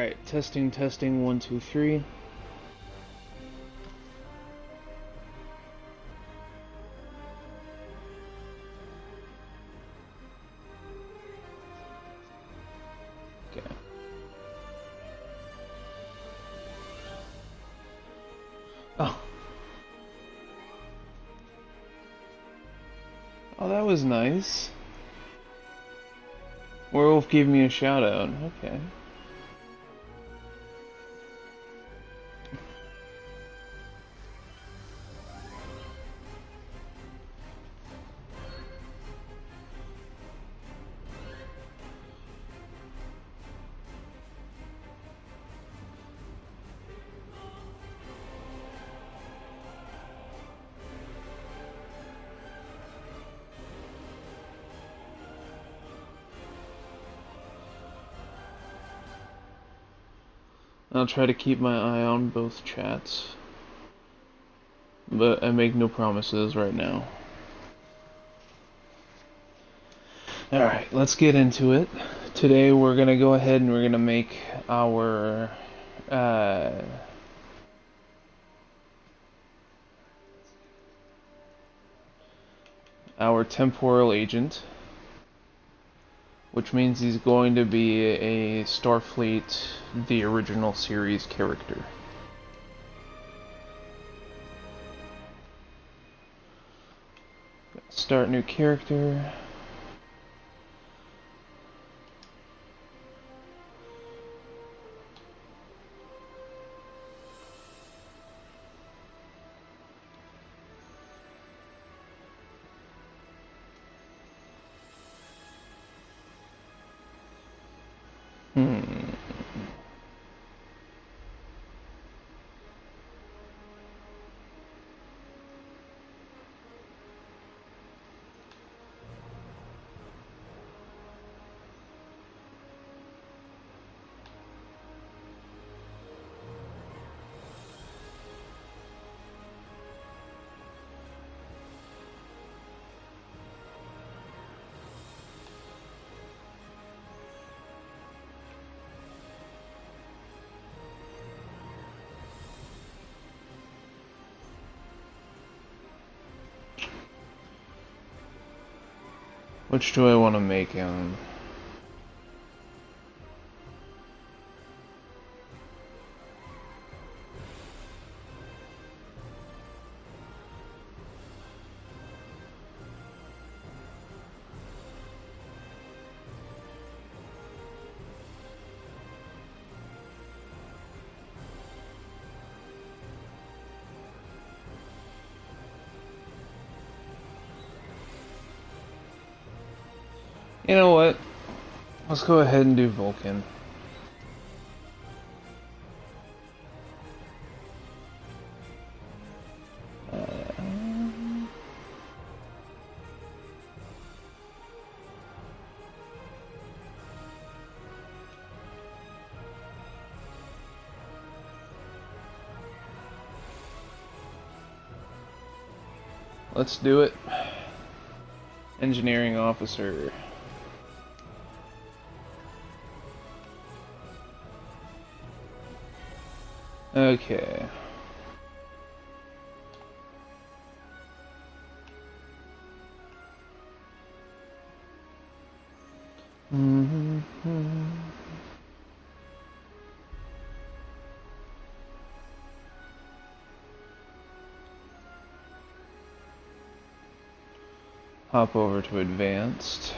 Alright, testing, testing, 1, 2, 3. Okay. Oh. Oh, that was nice. Werewolf gave me a shout out. Okay. I'll try to keep my eye on both chats, but I make no promises right now. Alright, let's get into it. Today we're gonna go ahead and we're gonna make our temporal agent, which means he's going to be a Starfleet, the original series character. Start new character. Which do I want to make him? You know what? Let's go ahead and do Vulcan. Let's do it. Engineering officer. Okay. Hop over to advanced.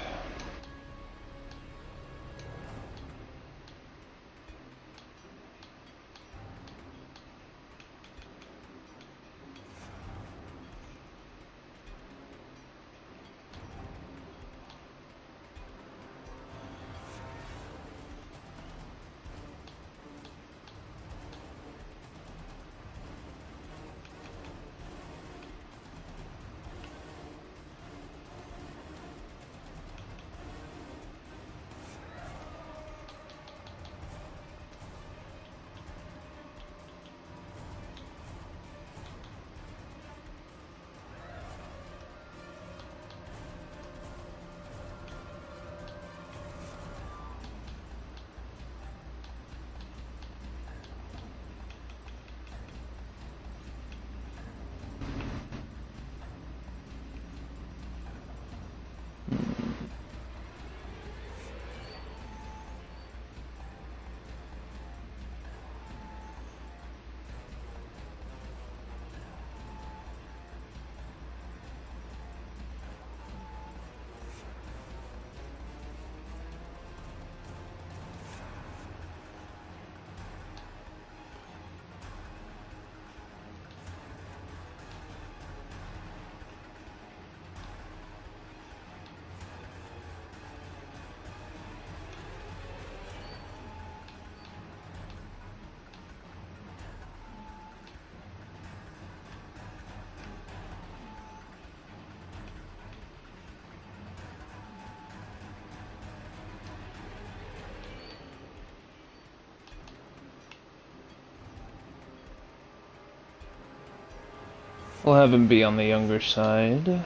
We'll have him be on the younger side.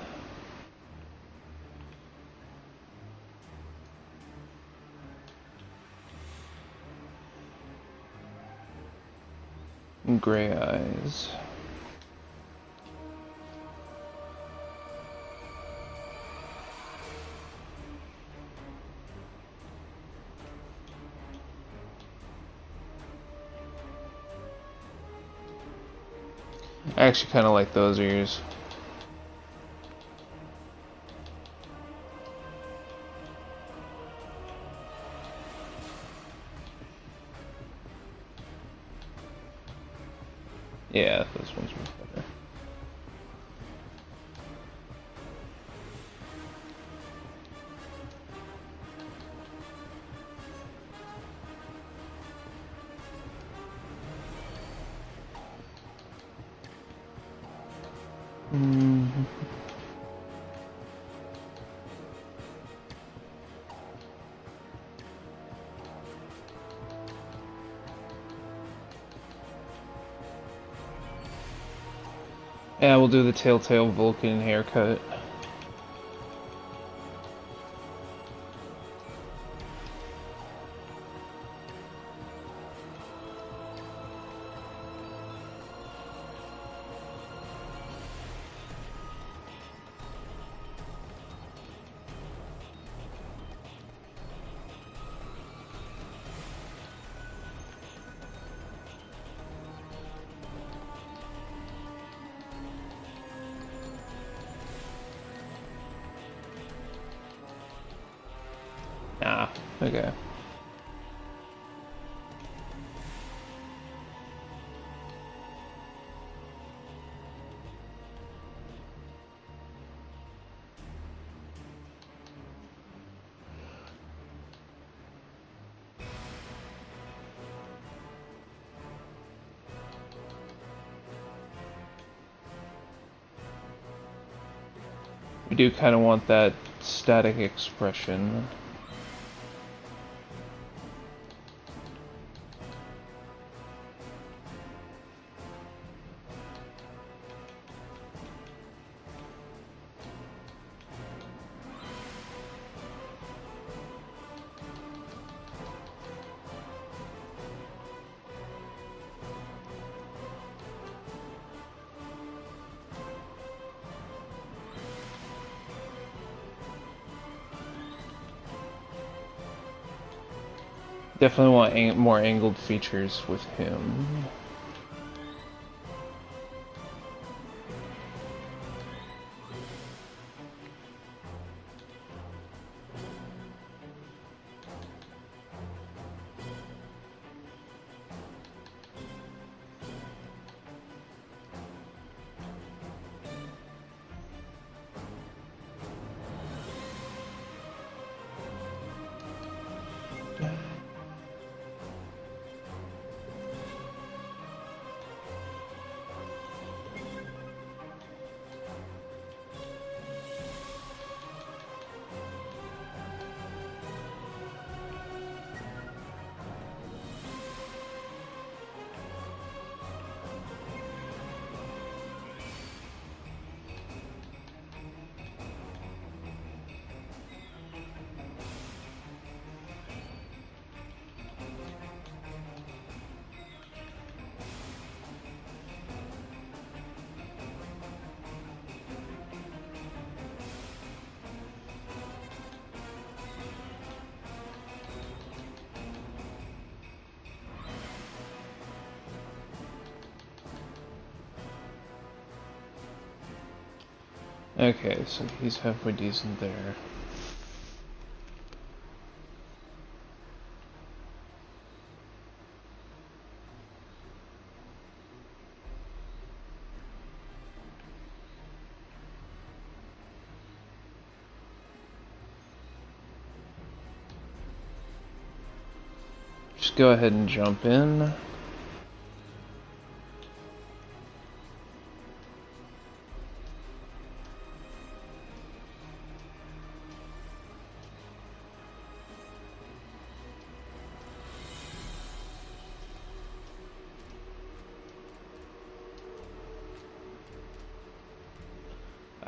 And gray eyes. I actually kind of like those ears. Yeah, this one's much better. Yeah, we'll do the Telltale Vulcan haircut. Ah, okay. We do kind of want that static expression. Definitely want more angled features with him. Okay, so he's halfway decent there. Just go ahead and jump in.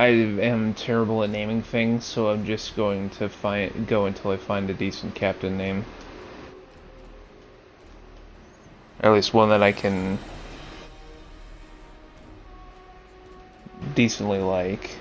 I am terrible at naming things, so I'm just going to go until I find a decent captain name. Or at least one that I can decently like.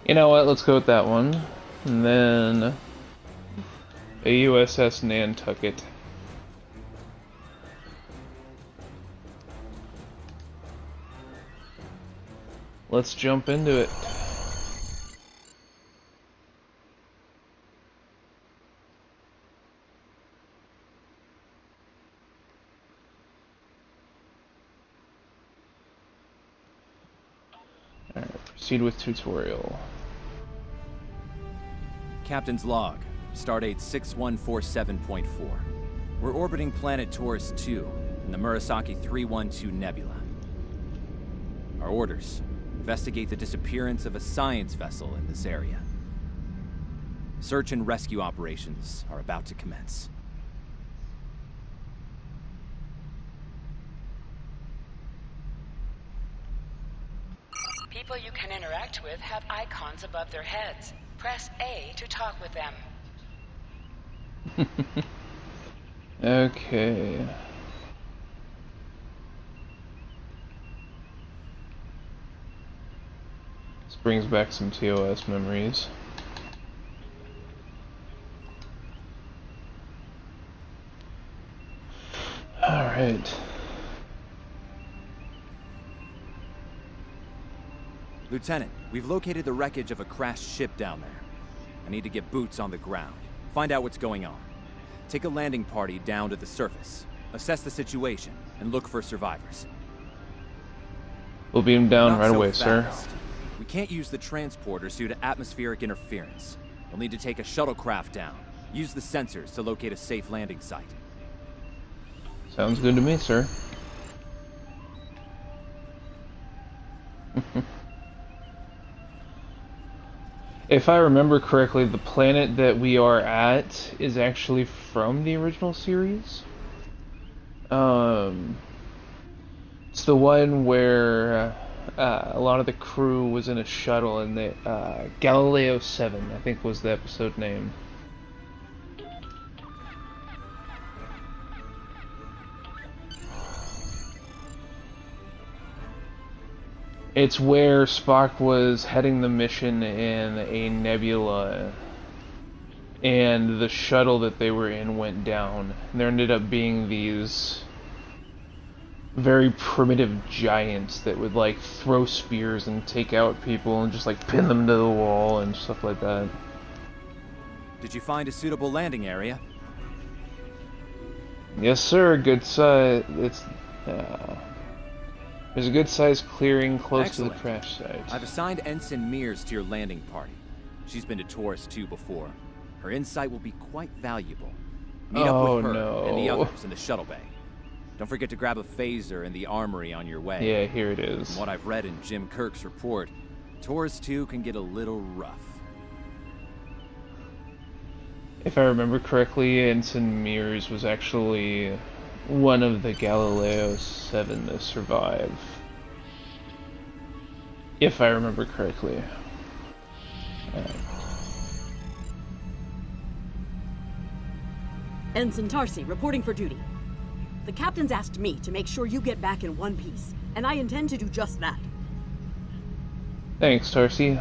You know what? Let's go with that one. And then a USS Nantucket. Let's jump into it. Alright, proceed with tutorial. Captain's log, stardate 6147.4. We're orbiting planet Taurus 2 in the Murasaki 312 Nebula. Our orders: investigate the disappearance of a science vessel in this area. Search and rescue operations are about to commence. People you can interact with have icons above their heads. Press A to talk with them. Okay. This brings back some TOS memories. Alright. Lieutenant, we've located the wreckage of a crashed ship down there. I need to get boots on the ground, find out what's going on. Take a landing party down to the surface, assess the situation, and look for survivors. We'll beam him down Not right so away, sir. fast. We can't use the transporters due to atmospheric interference. We'll need to take a shuttlecraft down. Use the sensors to locate a safe landing site. Sounds good to me, sir. If I remember correctly, the planet that we are at is actually from the original series. It's the one where a lot of the crew was in a shuttle, and they Galileo 7, I think, was the episode name. It's where Spock was heading the mission in a nebula, and the shuttle that they were in went down. And there ended up being these very primitive giants that would like throw spears and take out people and just like pin them to the wall and stuff like that. Did you find a suitable landing area? Yes, sir. Good size. There's a good sized clearing close Excellent. to the crash site. I've assigned Ensign Mears to your landing party. She's been to Taurus 2 before. Her insight will be quite valuable. Meet up with her and the others in the shuttle bay. Don't forget to grab a phaser in the armory on your way. Yeah, here it is. From what I've read in Jim Kirk's report, Taurus 2 can get a little rough. If I remember correctly, Ensign Mears was actually one of the Galileo 7 to survive. If I remember correctly. Ensign Tarsi, reporting for duty. The captain's asked me to make sure you get back in one piece, and I intend to do just that. Thanks, Tarsi.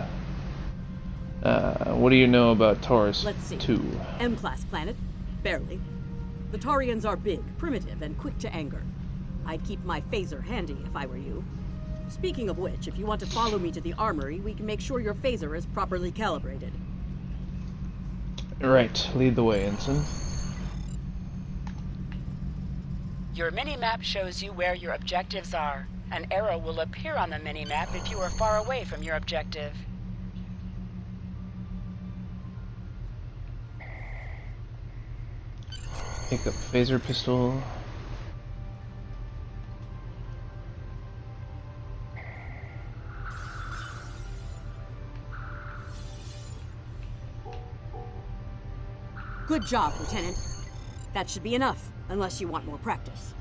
What do you know about Taurus Let's see. 2? M-class planet? Barely. The Taurians are big, primitive, and quick to anger. I'd keep my phaser handy if I were you. Speaking of which, if you want to follow me to the armory, we can make sure your phaser is properly calibrated. Right, lead the way, Ensign. Your mini-map shows you where your objectives are. An arrow will appear on the mini-map if you are far away from your objective. Pick up phaser pistol. Good job, Lieutenant. That should be enough, unless you want more practice.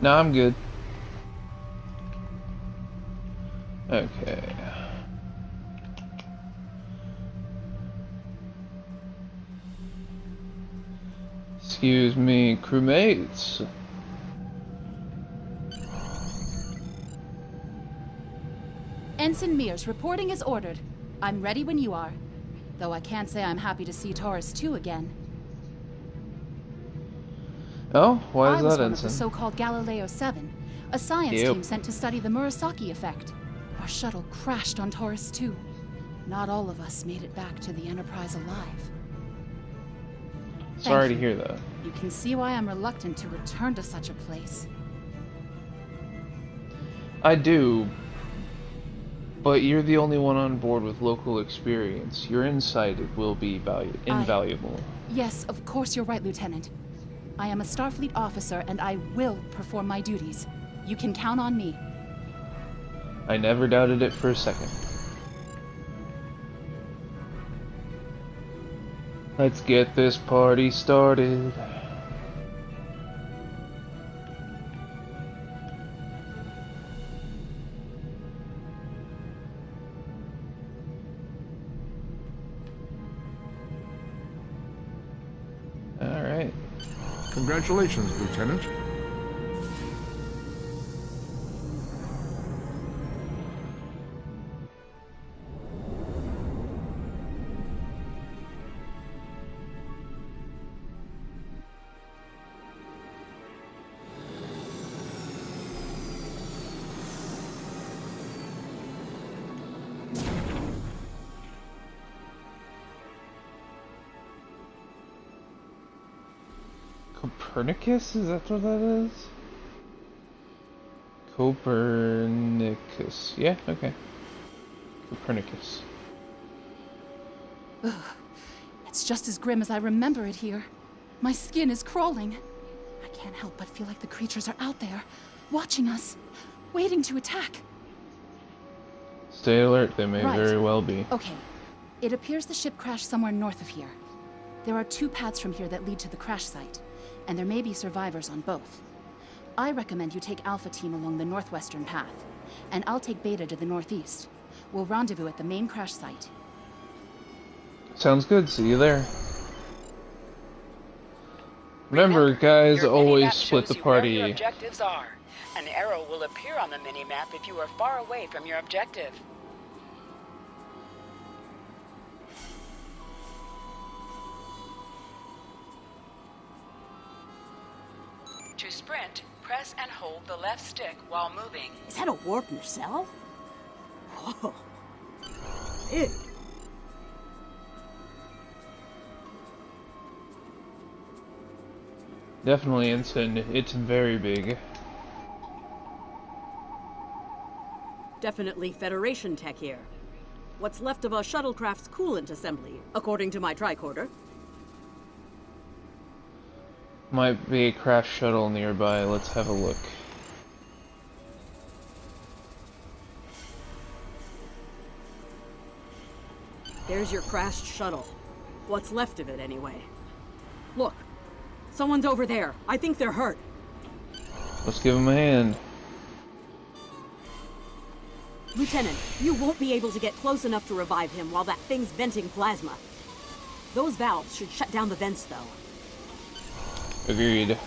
No, I'm good. Okay. Excuse me, crewmates. Ensign Mears, reporting as ordered. I'm ready when you are. Though I can't say I'm happy to see Taurus 2 again. Oh, why is I was that, one of the Ensign? so-called Galileo 7, a science Yep. team sent to study the Murasaki effect. Our shuttle crashed on Taurus 2. Not all of us made it back to the Enterprise alive. Sorry to Thank hear that. You can see why I'm reluctant to return to such a place. I do, but you're the only one on board with local experience. Your insight will be invaluable. Yes, of course you're right, Lieutenant. I am a Starfleet officer, and I will perform my duties. You can count on me. I never doubted it for a second. Let's get this party started. All right. Congratulations, Lieutenant. Copernicus? Is that what that is? Copernicus. Yeah, okay. Copernicus. It's just as grim as I remember it here. My skin is crawling. I can't help but feel like the creatures are out there, watching us, waiting to attack. Stay alert, they may Right. very well be. Okay. It appears the ship crashed somewhere north of here. There are 2 paths from here that lead to the crash site, and there may be survivors on both. I recommend you take Alpha Team along the northwestern path, and I'll take Beta to the northeast. We'll rendezvous at the main crash site. Sounds good, see you there. Remember, guys, your always mini-map split the shows you where your party. objectives are. An arrow will appear on the mini-map if you are far away from your objective. To sprint, press and hold the left stick while moving. Is that a warp nacelle? Whoa. Big. Definitely, Ensign. It's very big. Definitely Federation tech here. What's left of a shuttlecraft's coolant assembly, according to my tricorder. Might be a crash shuttle nearby. Let's have a look. There's your crashed shuttle. What's left of it, anyway. Look, someone's over there. I think they're hurt. Let's give him a hand. Lieutenant, you won't be able to get close enough to revive him while that thing's venting plasma. Those valves should shut down the vents, though. Agreed.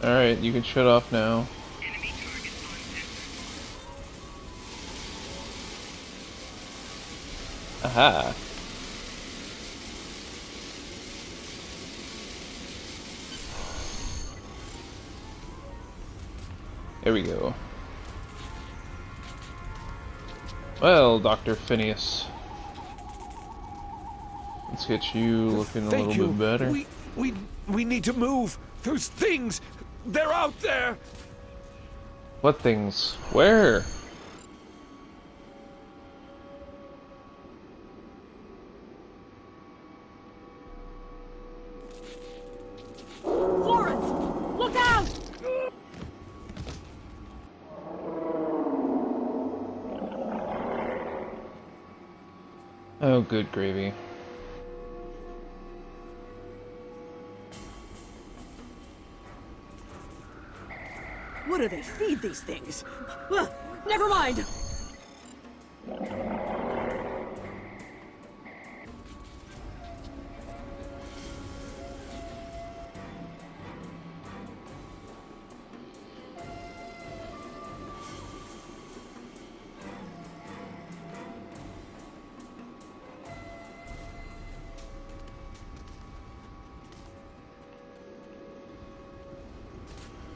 Alright, you can shut off now. Aha. There we go. Well, Dr. Phineas. Let's get you looking a Thank little you. bit better. We need to move. Those things, they're out there. What things? Where? Florence! Look out! Oh, good gravy. What do they feed these things? Never mind!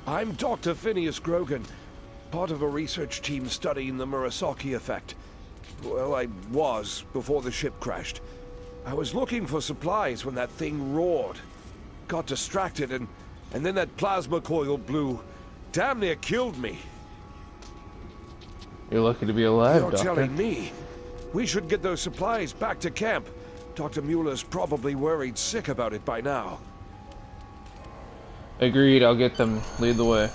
I'm Dr. Phineas Grogan, part of a research team studying the Murasaki effect. Well, I was before the ship crashed. I was looking for supplies when that thing roared. Got distracted and then that plasma coil blew. Damn near killed me. You're lucky to be alive, You're Doctor. telling me. We should get those supplies back to camp. Dr. Mueller's probably worried sick about it by now. Agreed, I'll get them. Lead the way.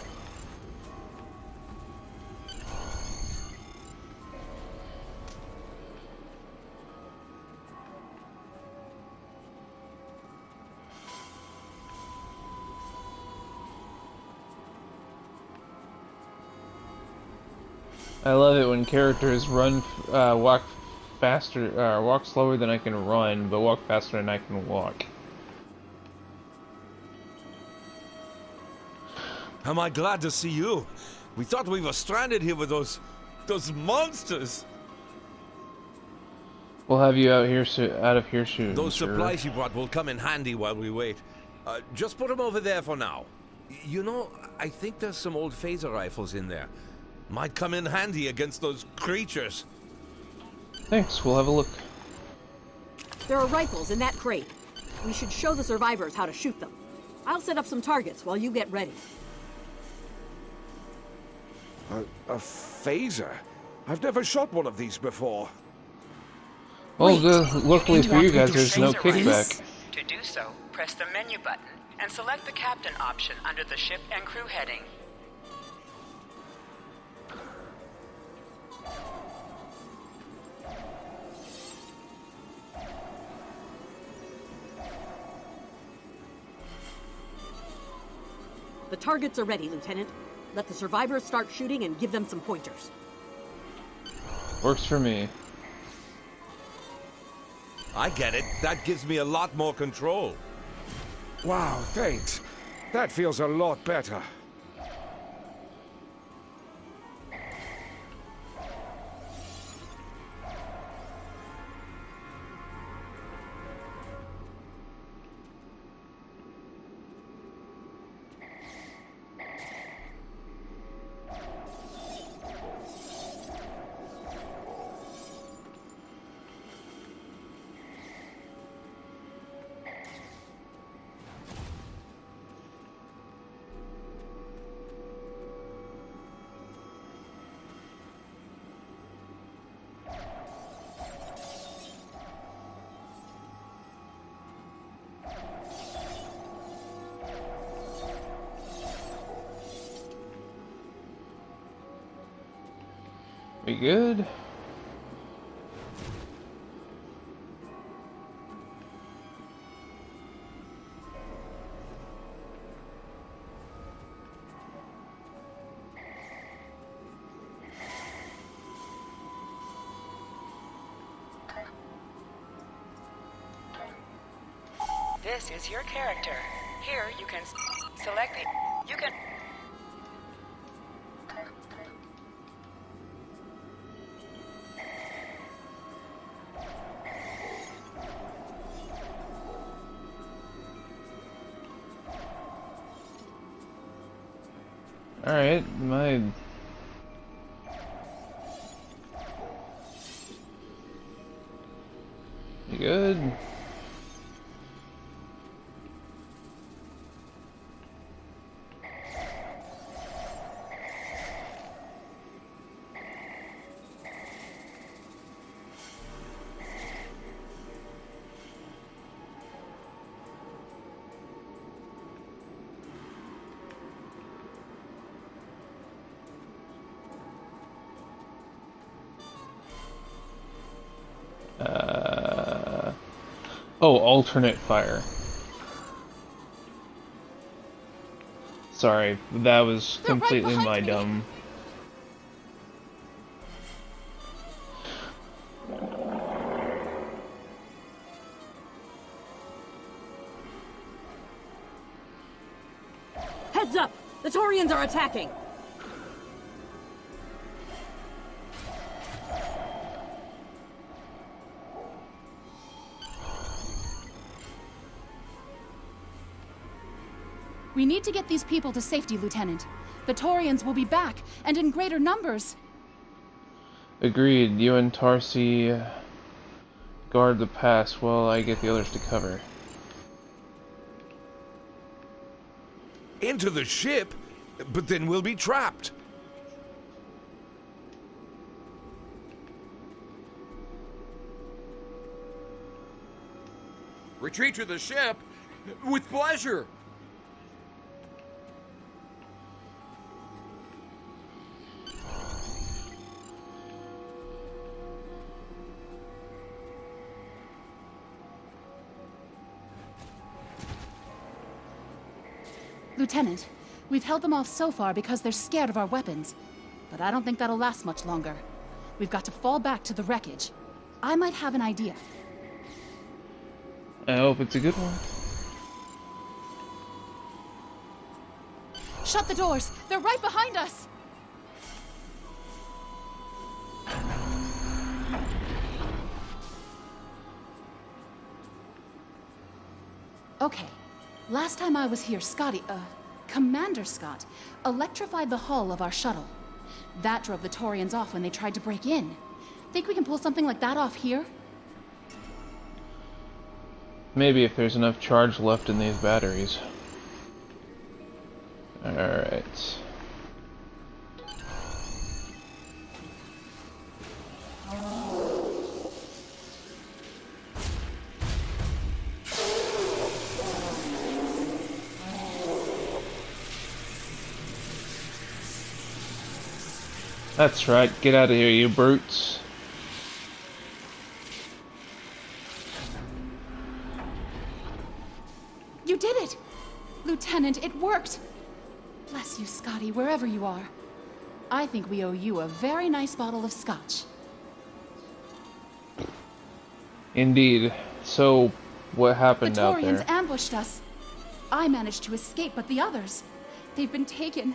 I love it when characters walk faster, walk slower than I can run, but walk faster than I can walk. Am I glad to see you? We thought we were stranded here with those monsters. We'll have you out of here soon. Those sir. supplies you brought will come in handy while we wait. Just put them over there for now. You know, I think there's some old phaser rifles in there. Might come in handy against those creatures. Thanks, we'll have a look. There are rifles in that crate. We should show the survivors how to shoot them. I'll set up some targets while you get ready. A phaser? I've never shot one of these before. Well, luckily for you guys, there's no Phaser kickback. rifles. To do so, press the menu button and select the captain option under the ship and crew heading. The targets are ready, Lieutenant. Let the survivors start shooting and give them some pointers. Works for me. I get it. That gives me a lot more control. Wow, thanks. That feels a lot better. We good? This is your character. Here you can select the... You can... Alright, my... You good? Oh, alternate fire. Sorry, that was They're right completely behind my me. dumb. Heads up! The Taurians are attacking! We need to get these people to safety, Lieutenant. The Taurians will be back, and in greater numbers. Agreed. You and Tarsi guard the pass while I get the others to cover. Into the ship? But then we'll be trapped. Retreat to the ship? With pleasure! Lieutenant, we've held them off so far because they're scared of our weapons. But I don't think that'll last much longer. We've got to fall back to the wreckage. I might have an idea. I hope it's a good one. Shut the doors! They're right behind us! Okay. Last time I was here, Commander Scott, electrified the hull of our shuttle. That drove the Taurians off when they tried to break in. Think we can pull something like that off here? Maybe if there's enough charge left in these batteries. Alright. That's right, get out of here, you brutes. You did it! Lieutenant, it worked! Bless you, Scotty, wherever you are. I think we owe you a very nice bottle of scotch. Indeed. So, what The happened out Taurians there? ambushed us. I managed to escape, but the others, they've been taken.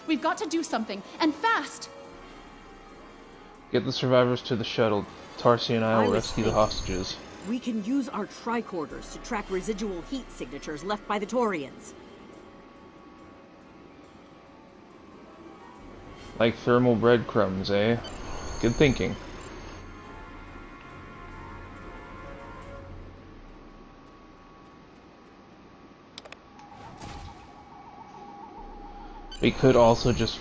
We've got to do something, and fast! Get the survivors to the shuttle. Tarsi and I I will was rescue the thinking. hostages. We can use our tricorders to track residual heat signatures left by the Taurians. Like thermal breadcrumbs, eh? Good thinking. We could also just,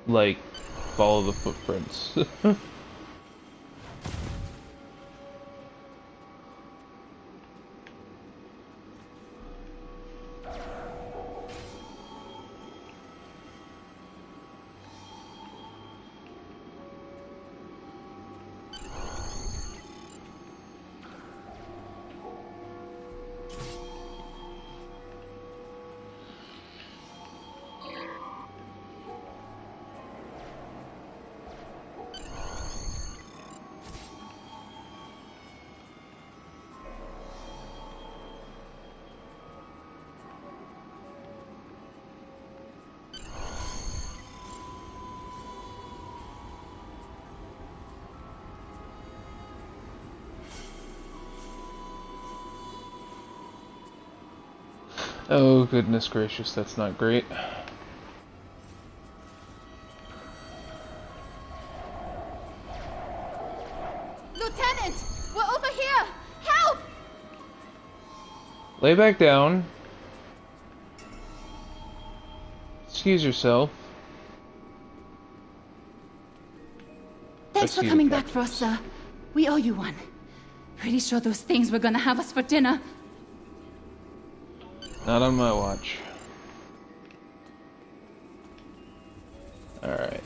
like, follow the footprints. Oh, goodness gracious, that's not great. Lieutenant! We're over here! Help! Lay back down. Excuse yourself. Thanks for Rescue the coming back captives. for us, sir. We owe you one. Pretty sure those things were gonna have us for dinner. Not on my watch. Alright.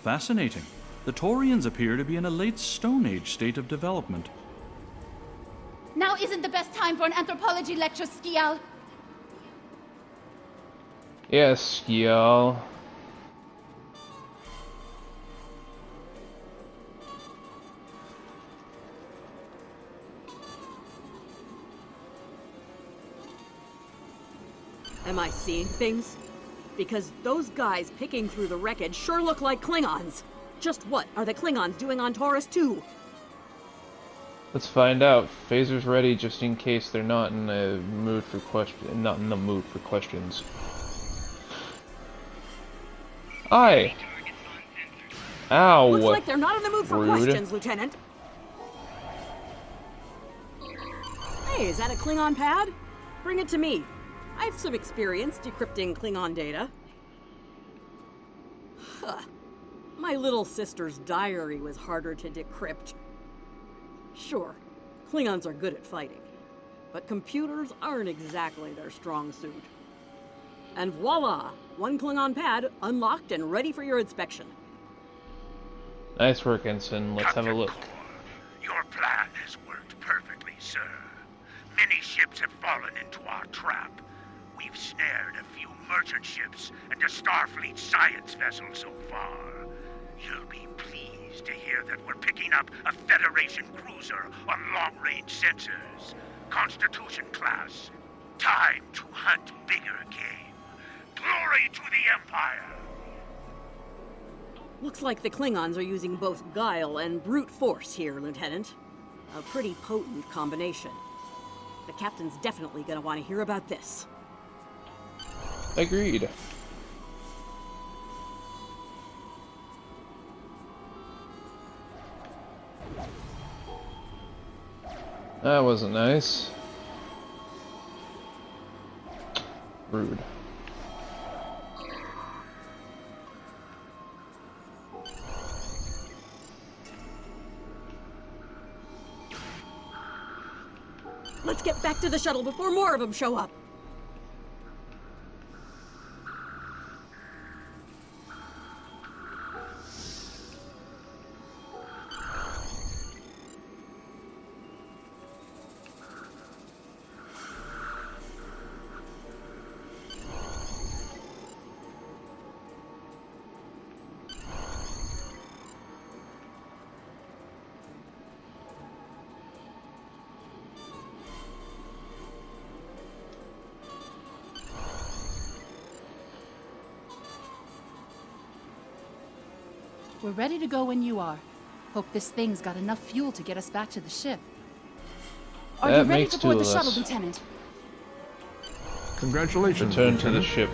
Fascinating. The Taurians appear to be in a late Stone Age state of development. Now isn't the best time for an anthropology lecture, Skial. Yes, y'all. Am I seeing things? Because those guys picking through the wreckage sure look like Klingons. Just what are the Klingons doing on Taurus 2? Let's find out. Phaser's ready just in case they're not in the mood for questions. Aye. Ow. Looks like they're not in the mood for Rude. questions, Lieutenant. Hey, is that a Klingon pad? Bring it to me. I have some experience decrypting Klingon data. Huh. My little sister's diary was harder to decrypt. Sure, Klingons are good at fighting, but computers aren't exactly their strong suit. And voila! One Klingon pad unlocked and ready for your inspection. Nice work, Ensign. Let's have a look. Your plan has worked perfectly, sir. Many ships have fallen into our trap. We've snared a few merchant ships and a Starfleet science vessel so far. You'll be pleased to hear that we're picking up a Federation cruiser on long-range sensors. Constitution class. Time to hunt bigger game. Glory to the Empire! Looks like the Klingons are using both guile and brute force here, Lieutenant. A pretty potent combination. The captain's definitely gonna want to hear about this. Agreed. That wasn't nice. Rude. Let's get back to the shuttle before more of them show up. We're ready to go when you are. Hope this thing's got enough fuel to get us back to the ship. Are That you ready makes to board two the of shuttle, us. Lieutenant? Congratulations, Return to the Lieutenant. ship.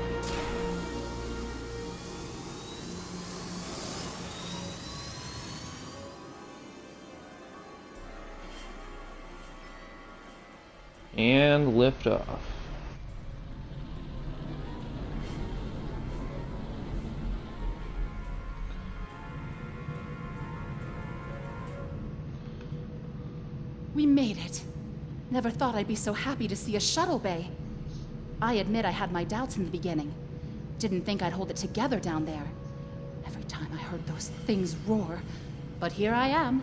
And lift off. We made it. Never thought I'd be so happy to see a shuttle bay. I admit I had my doubts in the beginning. Didn't think I'd hold it together down there. Every time I heard those things roar. But here I am.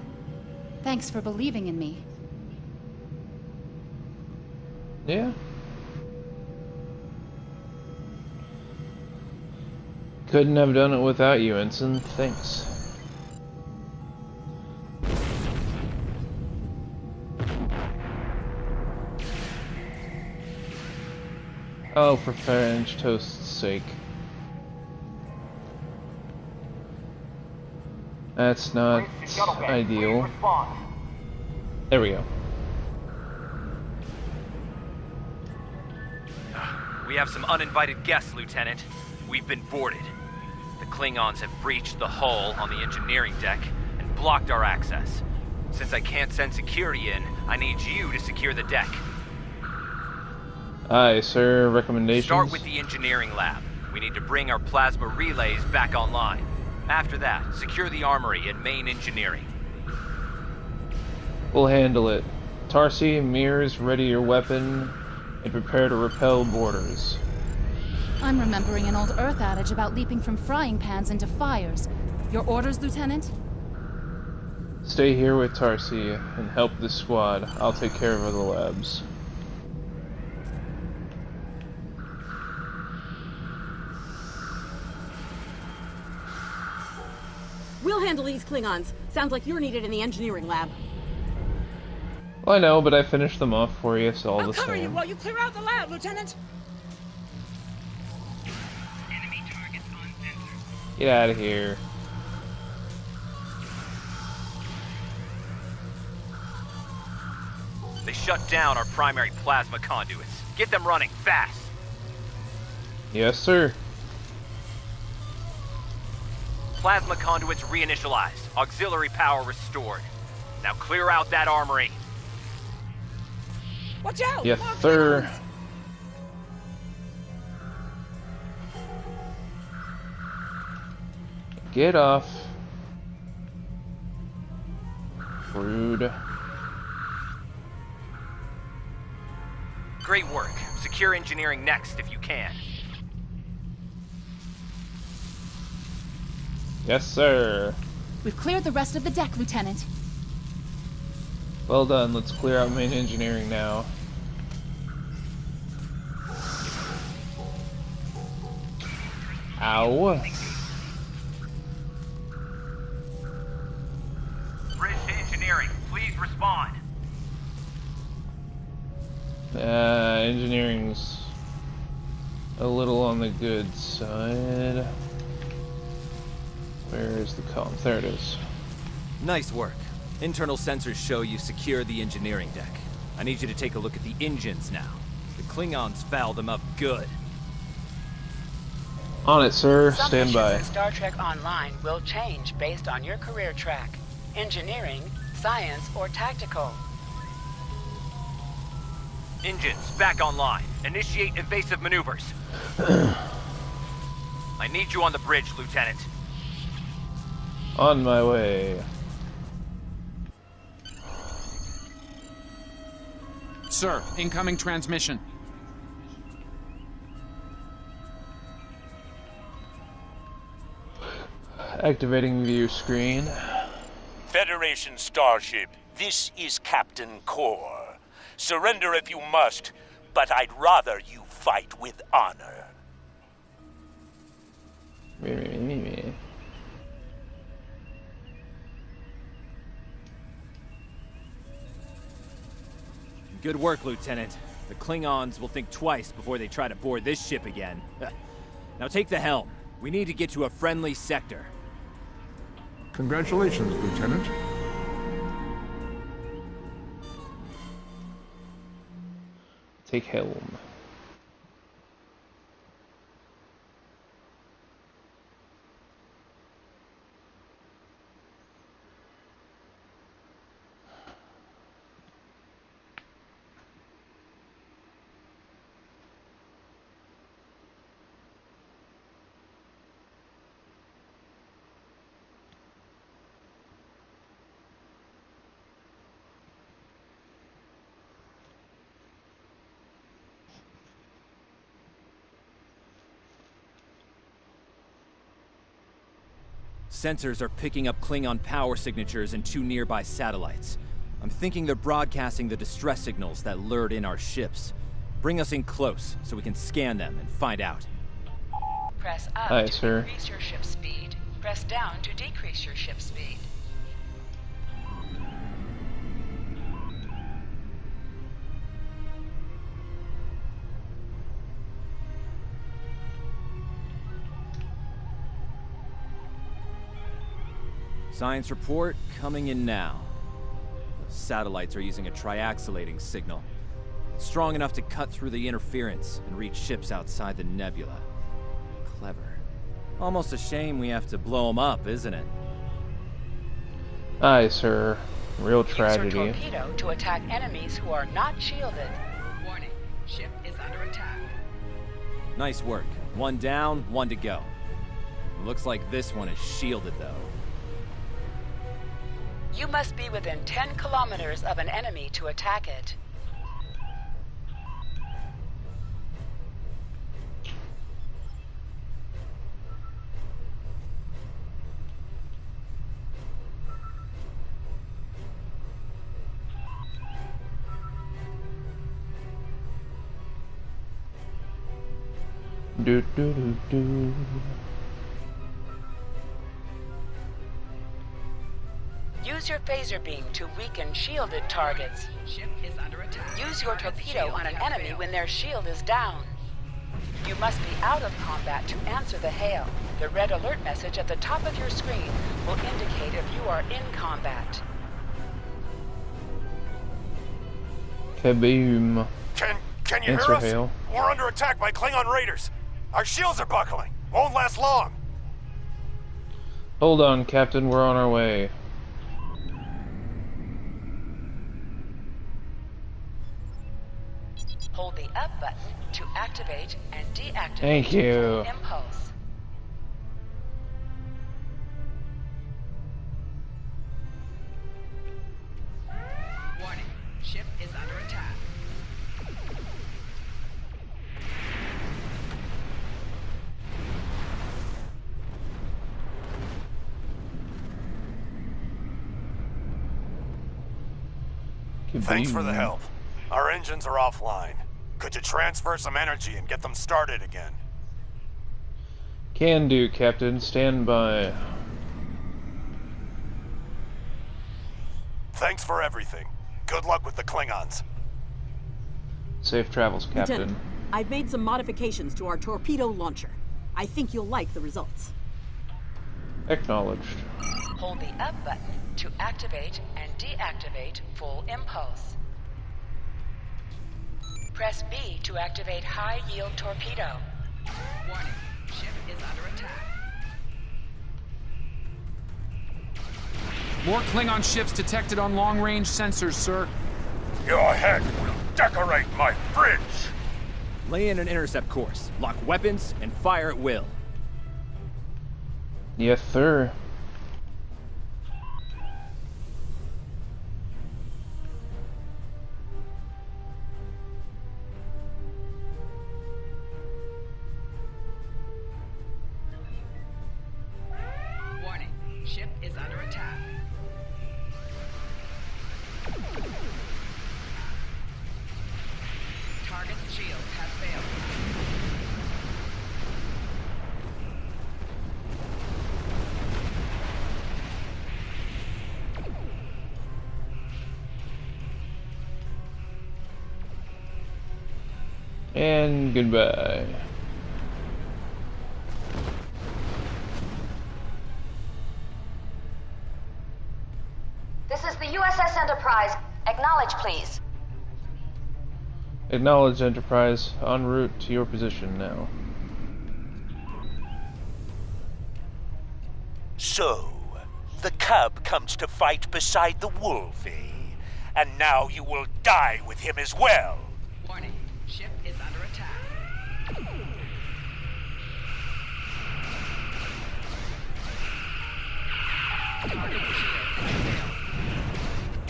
Thanks for believing in me. Yeah. Couldn't have done it without you, Ensign. Thanks. Oh, for French toast's sake. That's not ideal. There we go. We have some uninvited guests, Lieutenant. We've been boarded. The Klingons have breached the hull on the engineering deck and blocked our access. Since I can't send security in, I need you to secure the deck. Aye, sir. Recommendations? Start with the engineering lab. We need to bring our plasma relays back online. After that, secure the armory and main engineering. We'll handle it. Tarsi, Mirrors, ready your weapon and prepare to repel boarders. I'm remembering an old Earth adage about leaping from frying pans into fires. Your orders, Lieutenant? Stay here with Tarsi and help this squad. I'll take care of the labs. We'll handle these Klingons. Sounds like you're needed in the engineering lab. Well, I know, but I finished them off for you, so all the I'll cover you same. while you clear out the lab, Lieutenant. Get out of here. They shut down our primary plasma conduits. Get them running, fast! Yes, sir. Plasma conduits reinitialized. Auxiliary power restored. Now clear out that armory. Watch out! Yes, More sir. Klingons. Get off. Rude. Great work. Secure engineering next if you can. Yes, sir. We've cleared the rest of the deck, Lieutenant. Well done. Let's clear out main engineering now. Ow. Bridge to engineering. Please respond. Engineering's a little on the good side. Where is the column? There it is. Nice work. Internal sensors show you secure the engineering deck. I need you to take a look at the engines now. The Klingons fouled them up good. On it, sir. Some Stand missions by. in Star Trek Online will change based on your career track. Engineering, science, or tactical. Engines back online. Initiate evasive maneuvers. I need you on the bridge, Lieutenant. On my way. Sir, incoming transmission. Activating view screen. Federation starship, this is Captain Core. Surrender if you must, but I'd rather you fight with honor. Me. Good work, Lieutenant. The Klingons will think twice before they try to board this ship again. Now take the helm. We need to get to a friendly sector. Congratulations, Lieutenant. Take helm. Sensors are picking up Klingon power signatures in 2 nearby satellites. I'm thinking they're broadcasting the distress signals that lured in our ships. Bring us in close so we can scan them and find out. Press up Aye, to sir. increase your ship speed. Press down to decrease your ship speed. Science report coming in now. The satellites are using a triaxulating signal. Strong enough to cut through the interference and reach ships outside the nebula. Clever. Almost a shame we have to blow them up, isn't it? Aye, sir. Real Use tragedy. your torpedo to attack enemies who are not shielded. Warning, ship is under attack. Nice work. One down, one to go. Looks like this one is shielded, though. You must be within 10 kilometers of an enemy to attack it. Do do do do. Use your phaser beam to weaken shielded targets. Ship is under attack. Use your torpedo on an enemy when their shield is down. You must be out of combat to answer the hail. The red alert message at the top of your screen will indicate if you are in combat. Kaboom. Can you Answer hear us? hail. We're under attack by Klingon raiders. Our shields are buckling. Won't last long. Hold on, Captain. We're on our way. Hold the up button to activate and deactivate Thank you. full impulse. Warning, ship is under attack. Thanks for the Kaboom. help. Our engines are offline. Could you transfer some energy and get them started again? Can do, Captain. Stand by. Thanks for everything. Good luck with the Klingons. Safe travels, Captain. Lieutenant, I've made some modifications to our torpedo launcher. I think you'll like the results. Acknowledged. Hold the up button to activate and deactivate full impulse. Press B to activate high-yield torpedo. Warning, ship is under attack. More Klingon ships detected on long-range sensors, sir. Your head will decorate my fridge. Lay in an intercept course, lock weapons, and fire at will. Yes, sir. Warning, ship is under attack. Target's shield has failed. And goodbye. This is the USS Enterprise. Acknowledge, please. Acknowledge, Enterprise. En route to your position now. So, the cub comes to fight beside the wolf, eh? And now you will die with him as well. Warning, ship is under attack. Target's shield has failed.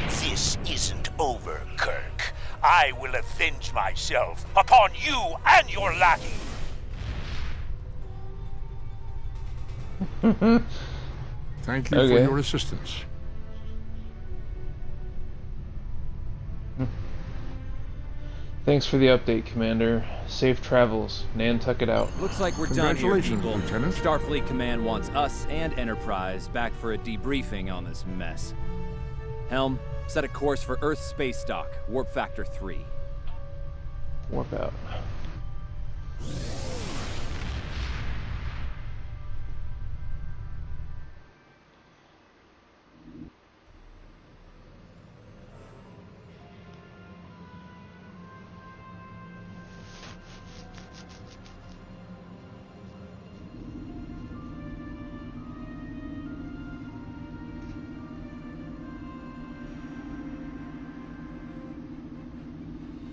This isn't over, Kirk. I will avenge myself upon you and your lackey. Thank you for Okay. your assistance. Thanks for the update, Commander. Safe travels. Nantucket out. Looks like we're done here, Congratulations, people. Lieutenant. Starfleet Command wants us and Enterprise back for a debriefing on this mess. Helm, Set a course for Earth space dock, warp factor 3. Warp out.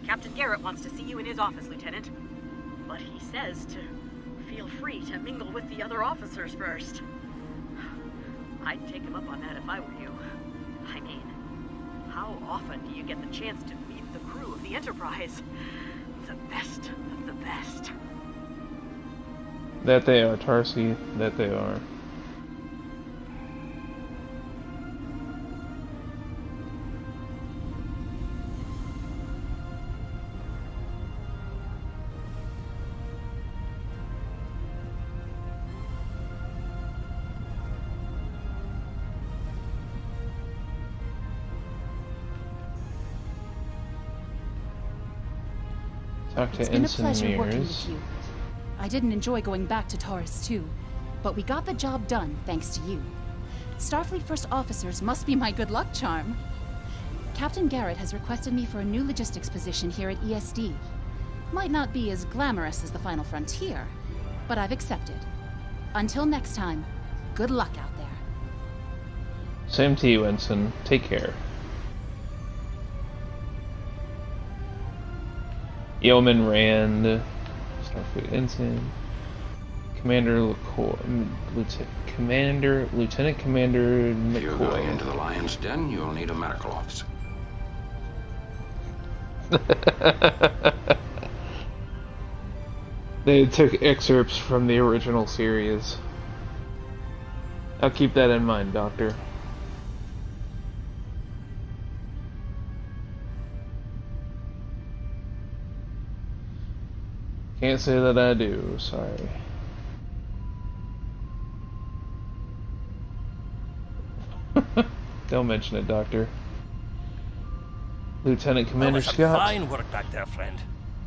Captain Garrett wants to see you in his office, Lieutenant. But he says to feel free to mingle with the other officers first. I'd take him up on that if I were you. I mean, how often do you get the chance to meet the crew of the Enterprise? The best of the best. That they are, Tarsi. That they are. Talk to It's been a Ensign pleasure working Mears. with you. I didn't enjoy going back to Taurus 2, but we got the job done thanks to you. Starfleet First Officers must be my good luck charm. Captain Garrett has requested me for a new logistics position here at ESD. Might not be as glamorous as the Final Frontier, but I've accepted. Until next time, good luck out there. Same to you, Ensign. Take care. Yeoman Rand, Starfleet Ensign, Lieutenant Commander McCoy. If you're going into the lion's den, you'll need a medical officer. They took excerpts from the original series. I'll keep that in mind, Doctor. Can't say that I do, sorry. Don't mention it, Doctor. Lieutenant Commander Scott. Fine work back there, friend.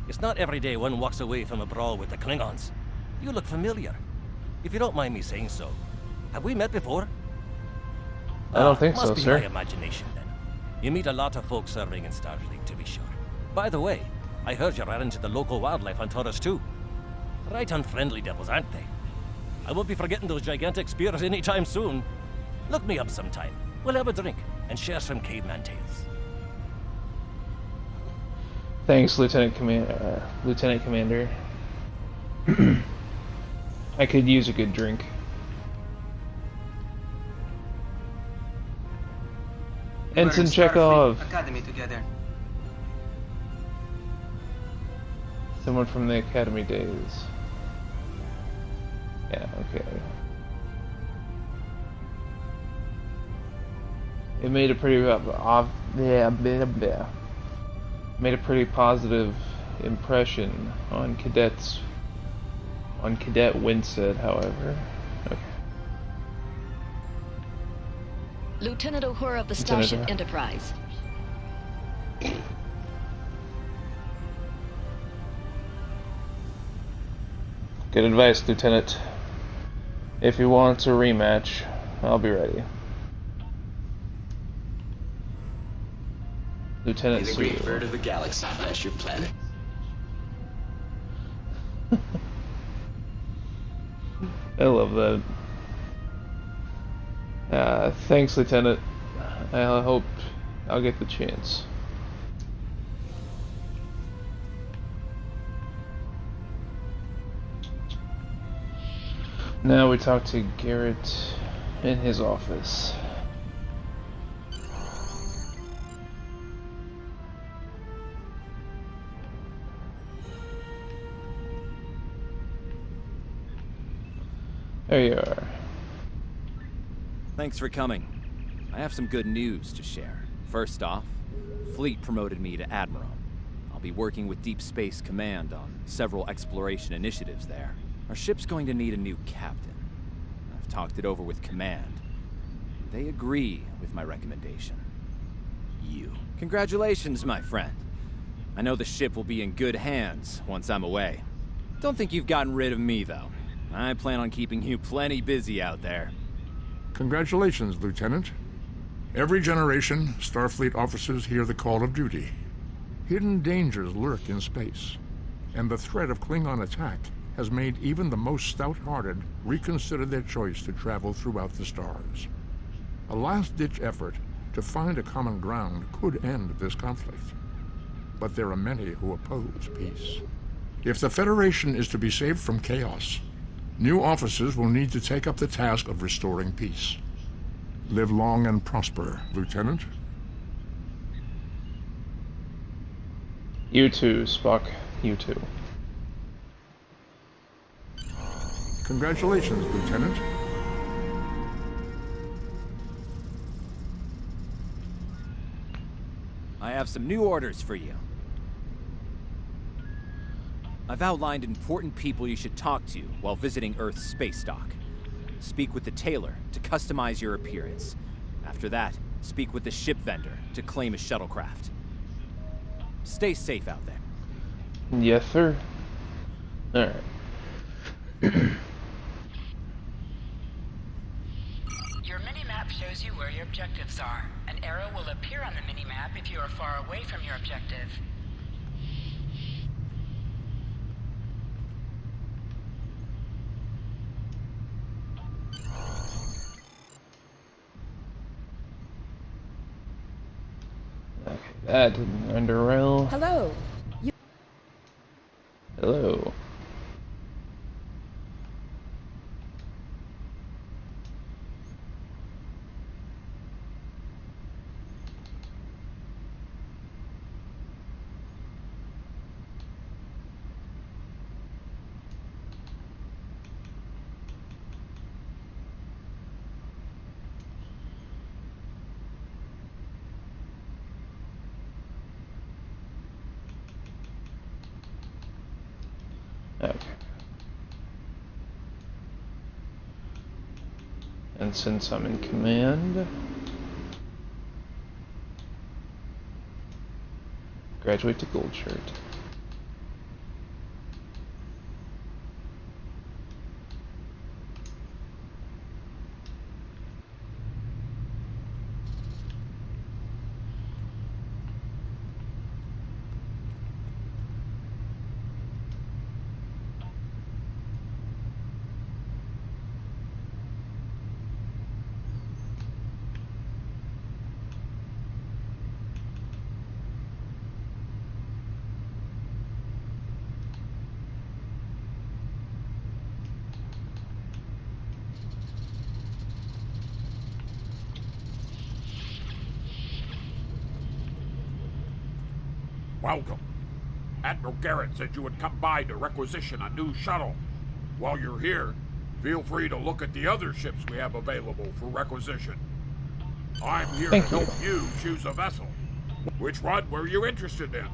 It's not every day one walks away from a brawl with the Klingons. You look familiar. If you don't mind me saying so. Have we met before? I don't think so, must be sir. my imagination, then. You meet a lot of folks serving in Starfleet, to be sure. By the way, I heard you ran into the local wildlife on Taurus 2. Right unfriendly devils, aren't they? I won't be forgetting those gigantic spears anytime soon. Look me up sometime. We'll have a drink and share some caveman tales. Thanks, Lieutenant Commander. I could use a good drink. Ensign Chekhov. Academy together. Someone from the Academy days. Yeah, okay. It made a pretty made a pretty positive impression on Cadet Winsett, however. Okay. Lieutenant Uhura of the Lieutenant Starship Uhura. Enterprise. Good advice, Lieutenant. If you want a rematch, I'll be ready. Lieutenant May the great Sewell. bird of the galaxy bless your planet. I love that. Thanks, Lieutenant. I hope I'll get the chance. Now we talk to Garrett in his office. There you are. Thanks for coming. I have some good news to share. First off, Fleet promoted me to Admiral. I'll be working with Deep Space Command on several exploration initiatives there. Our ship's going to need a new captain. I've talked it over with Command. They agree with my recommendation. Congratulations, my friend. I know the ship will be in good hands once I'm away. Don't think you've gotten rid of me, though. I plan on keeping you plenty busy out there. Congratulations, Lieutenant. Every generation, Starfleet officers hear the call of duty. Hidden dangers lurk in space, and the threat of Klingon attack has made even the most stout-hearted reconsider their choice to travel throughout the stars. A last-ditch effort to find a common ground could end this conflict. But there are many who oppose peace. If the Federation is to be saved from chaos, new officers will need to take up the task of restoring peace. Live long and prosper, Lieutenant. You too, Spock. You too. Congratulations, Lieutenant. I have some new orders for you. I've outlined important people you should talk to while visiting Earth's space dock. Speak with the tailor to customize your appearance. After that, speak with the ship vendor to claim a shuttlecraft. Stay safe out there. Yes, sir. Alright. Your mini-map shows you where your objectives are. An arrow will appear on the mini-map if you are far away from your objective. Okay, that didn't render well. Hello. Hello. Okay. And since I'm in command, graduate to gold shirt. Welcome. Admiral Garrett said you would come by to requisition a new shuttle. While you're here, feel free to look at the other ships we have available for requisition. I'm here to help you choose a vessel. Which one were you interested in?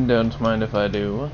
Don't mind if I do.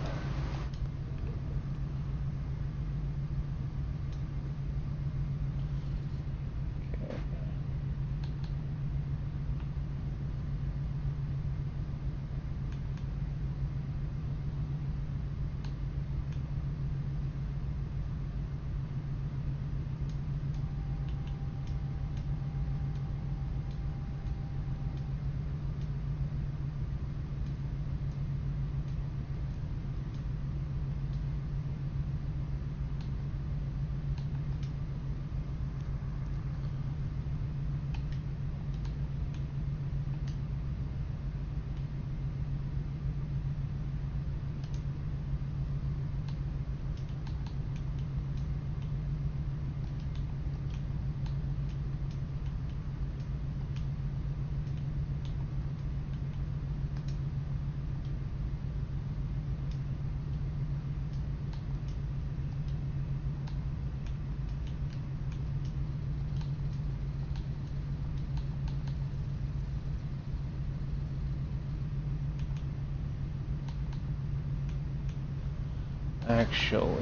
Actually...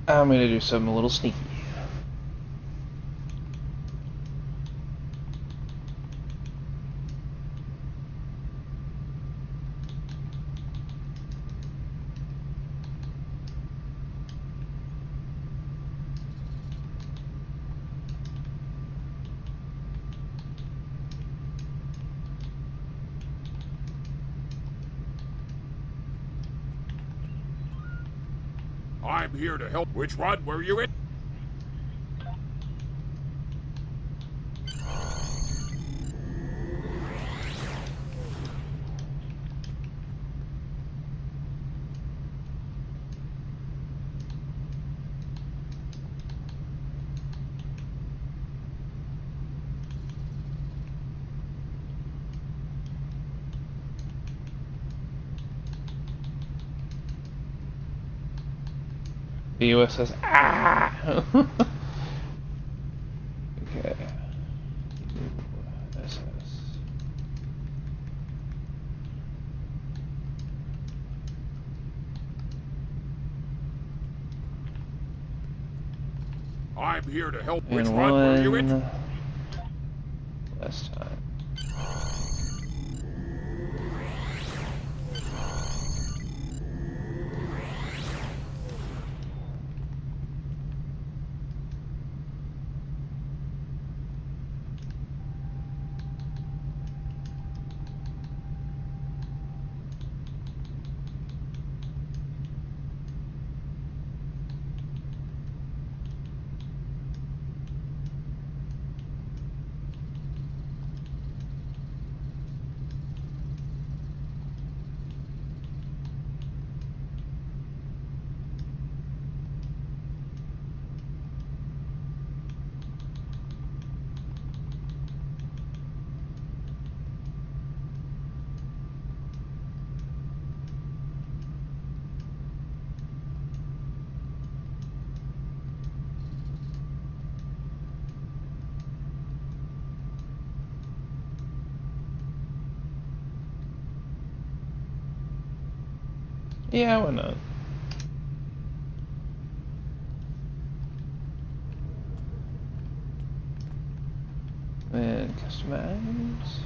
I'm gonna do something a little sneaky. I'm here to help. Which one were you in? The USS. Ah! Okay. SS. I'm here to help. Which And one were you in? Last time. Yeah, why not? And customize.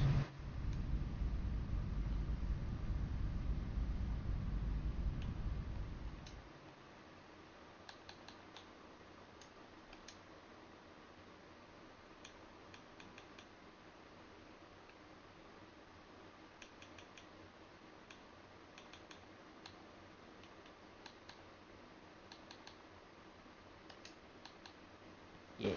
Yeah.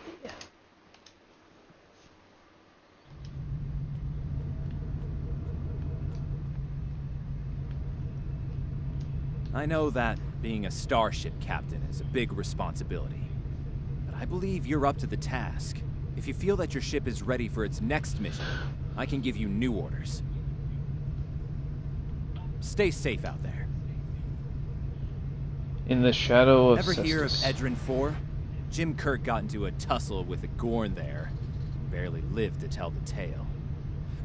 I know that being a starship captain is a big responsibility, but I believe you're up to the task. If you feel that your ship is ready for its next mission, I can give you new orders. Stay safe out there. In the shadow of Ever hear of Cestus. Edrin 4? Jim Kirk got into a tussle with the Gorn there. Barely lived to tell the tale.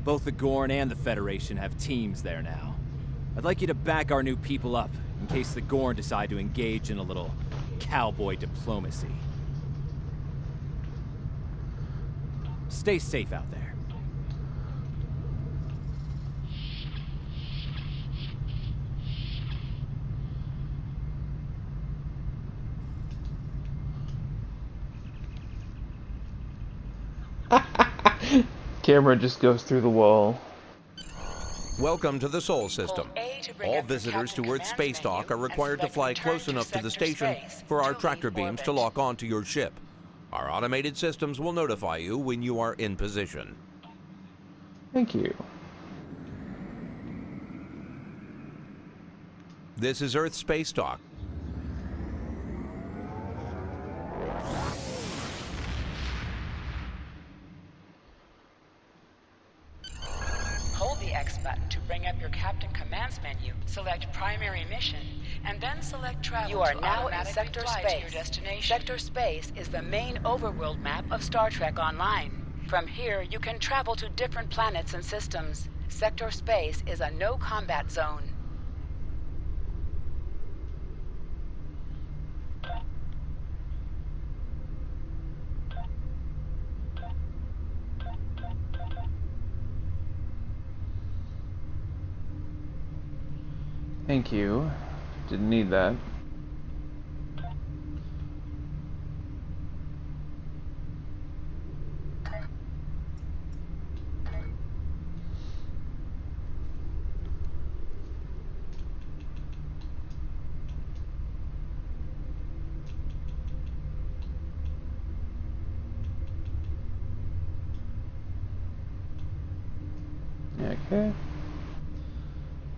Both the Gorn and the Federation have teams there now. I'd like you to back our new people up, in case the Gorn decide to engage in a little cowboy diplomacy. Stay safe out there. Camera just goes through the wall. Welcome to the Sol System. All visitors to Earth's space dock are required to fly close enough to the station for our tractor beams to lock onto your ship. Our automated systems will notify you when you are in position. Thank you. This is Earth's space dock. Hold the X button to bring up your Captain Commands menu, select Primary Mission, and then select Travel. You are now in Sector Space. Sector Space is the main overworld map of Star Trek Online. From here, you can travel to different planets and systems. Sector Space is a no-combat zone. Thank you. Didn't need that. Okay.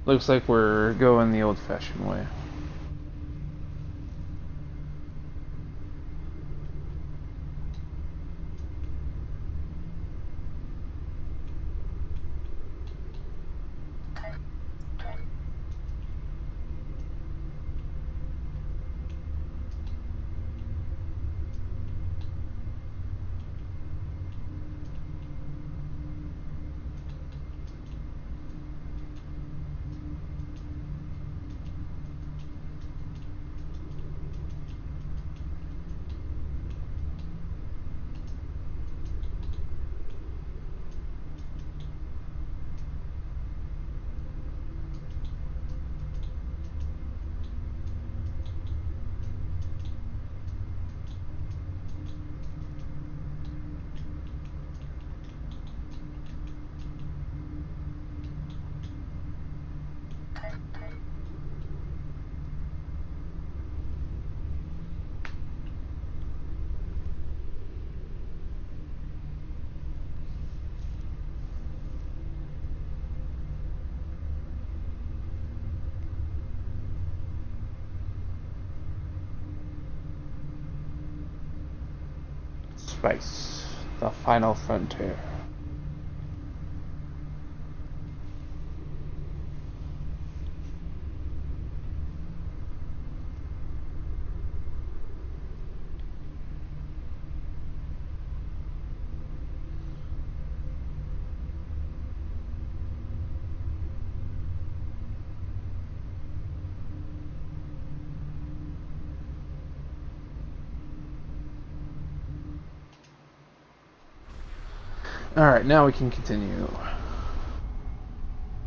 Looks like we're going the old-fashioned way. Space, the final frontier. Alright, now we can continue.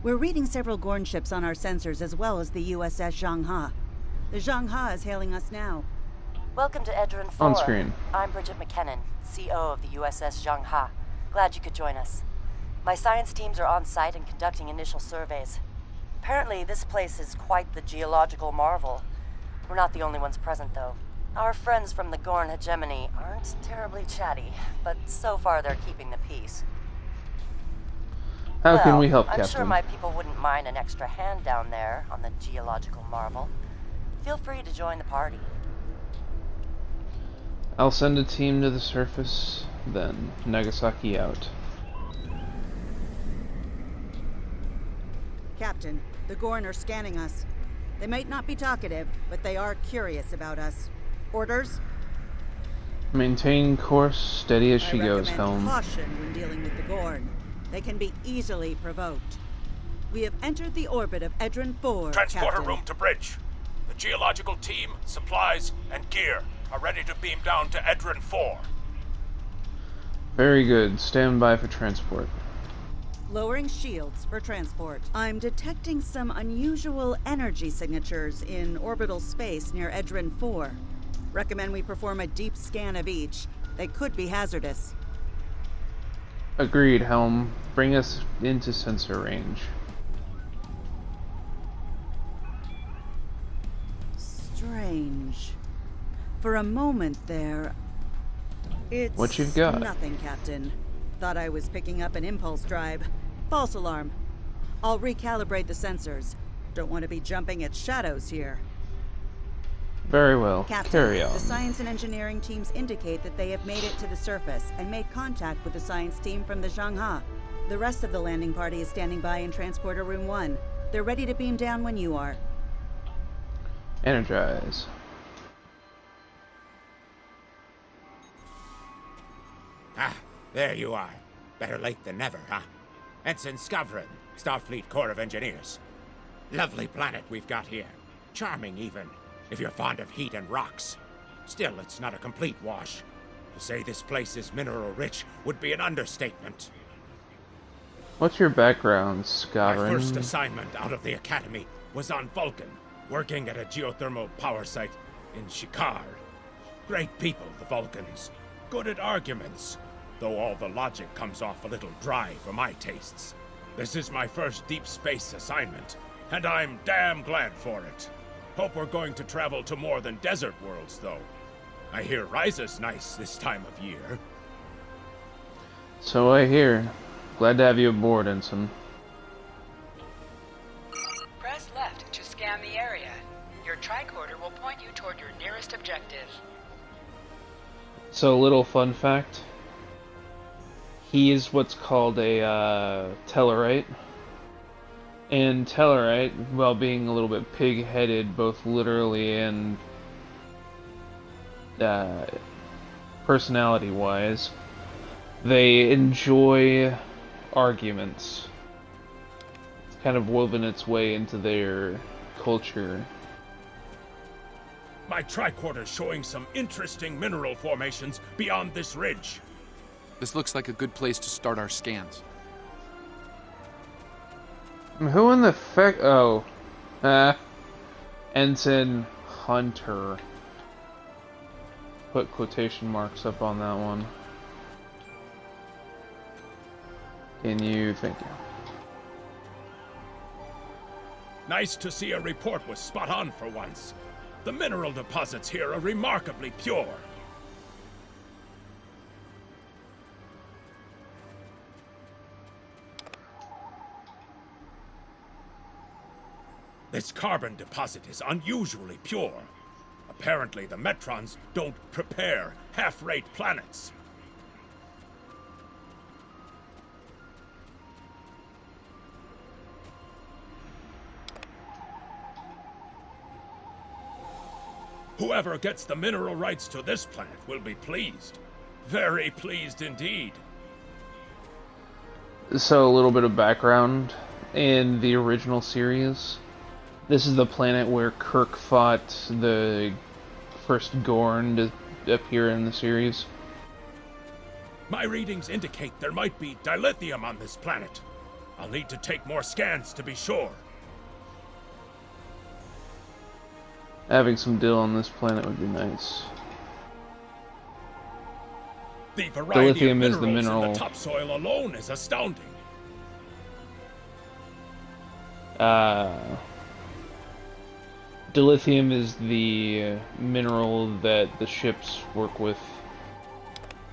We're reading several Gorn ships on our sensors as well as the USS Zhangha. The Zhangha is hailing us now. Welcome to Edrin 4. On screen. I'm Bridget McKinnon, CO of the USS Zhangha. Glad you could join us. My science teams are on site and conducting initial surveys. Apparently, this place is quite the geological marvel. We're not the only ones present, though. Our friends from the Gorn hegemony aren't terribly chatty, but so far they're keeping the peace. How can we help, I'm Captain? sure my people wouldn't mind an extra hand down there on the geological marvel. Feel free to join the party. I'll send a team to the surface, then Nagasaki out. Captain, the Gorn are scanning us. They might not be talkative, but they are curious about us. Orders? Maintain course, steady as she goes, Helm. Caution when dealing with the Gorn. They can be easily provoked. We have entered the orbit of Edrin 4, Transporter Captain. room to bridge. The geological team, supplies, and gear are ready to beam down to Edrin 4. Very good. Stand by for transport. Lowering shields for transport. I'm detecting some unusual energy signatures in orbital space near Edrin 4. Recommend we perform a deep scan of each. They could be hazardous. Agreed, Helm. Bring us into sensor range. Strange. For a moment there... It's what you've got? Nothing, Captain. Thought I was picking up an impulse drive. False alarm. I'll recalibrate the sensors. Don't want to be jumping at shadows here. Very well. Captain, Carry on. The science and engineering teams indicate that they have made it to the surface and made contact with the science team from the Zhangha. The rest of the landing party is standing by in Transporter Room 1. They're ready to beam down when you are. Energize. Ah, there you are. Better late than never, huh? Ensign Skavron, Starfleet Corps of Engineers. Lovely planet we've got here. Charming, even, if you're fond of heat and rocks. Still, it's not a complete wash. To say this place is mineral-rich would be an understatement. What's your background, Skavron? My first assignment out of the Academy was on Vulcan, working at a geothermal power site in Shikar. Great people, the Vulcans. Good at arguments, though all the logic comes off a little dry for my tastes. This is my first deep space assignment, and I'm damn glad for it. Hope we're going to travel to more than desert worlds, though. I hear Ryza's nice this time of year. So I hear. Glad to have you aboard, Ensign. Press left to scan the area. Your tricorder will point you toward your nearest objective. So, a little fun fact. He is what's called a Tellarite. And Tellarite, while being a little bit pig-headed, both literally and personality-wise, they enjoy arguments. It's kind of woven its way into their culture. My tricorder's showing some interesting mineral formations beyond this ridge. This looks like a good place to start our scans. Who in the feck? Oh. Ensign Hunter. Put quotation marks up on that one. Can you? Thank you. Nice to see a report was spot on for once. The mineral deposits here are remarkably pure. This carbon deposit is unusually pure. Apparently, the Metrons don't prepare half-rate planets. Whoever gets the mineral rights to this planet will be pleased. Very pleased indeed. So, a little bit of background. In the original series, this is the planet where Kirk fought the first Gorn to appear in the series. My readings indicate there might be dilithium on this planet. I'll need to take more scans to be sure. Having some dill on this planet would be nice. The variety of dilithium is the mineral. In the topsoil alone is astounding. Dilithium is the mineral that the ships work with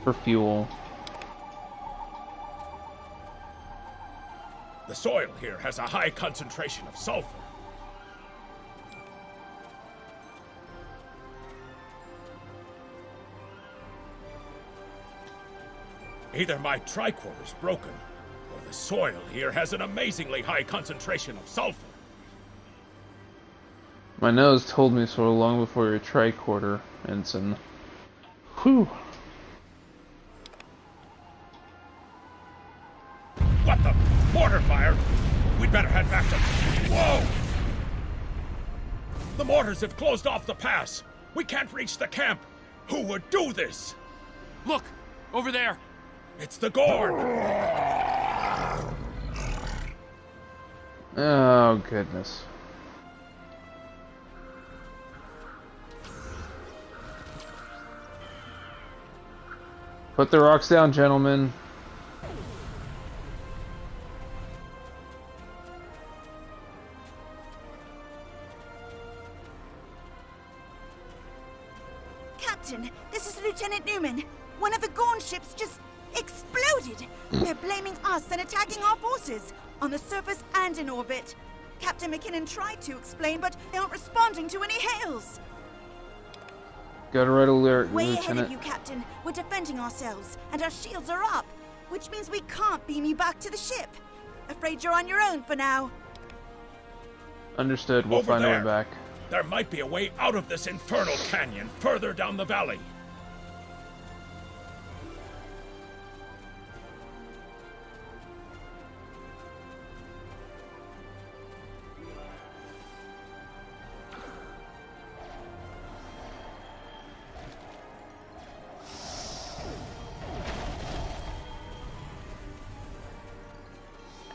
for fuel. The soil here has a high concentration of sulfur. Either my tricorder's broken, or the soil here has an amazingly high concentration of sulfur. My nose told me so long before your tricorder, Ensign. Whew. What the? Mortar fire? We'd better head back to... Whoa! The mortars have closed off the pass. We can't reach the camp. Who would do this? Look! Over there! It's the Gorn! Oh, goodness. Put the rocks down, gentlemen. Captain, this is Lieutenant Newman. One of the Gorn ships just exploded. They're blaming us and attacking our forces, on the surface and in orbit. Captain McKinnon tried to explain, but they aren't responding to any hails. Got a red alert, Way Lieutenant. ahead of you, Captain. We're defending ourselves, and our shields are up. which means we can't beam you back to the ship. Afraid you're on your own for now. Understood. We'll find our way back. There might be a way out of this infernal canyon further down the valley.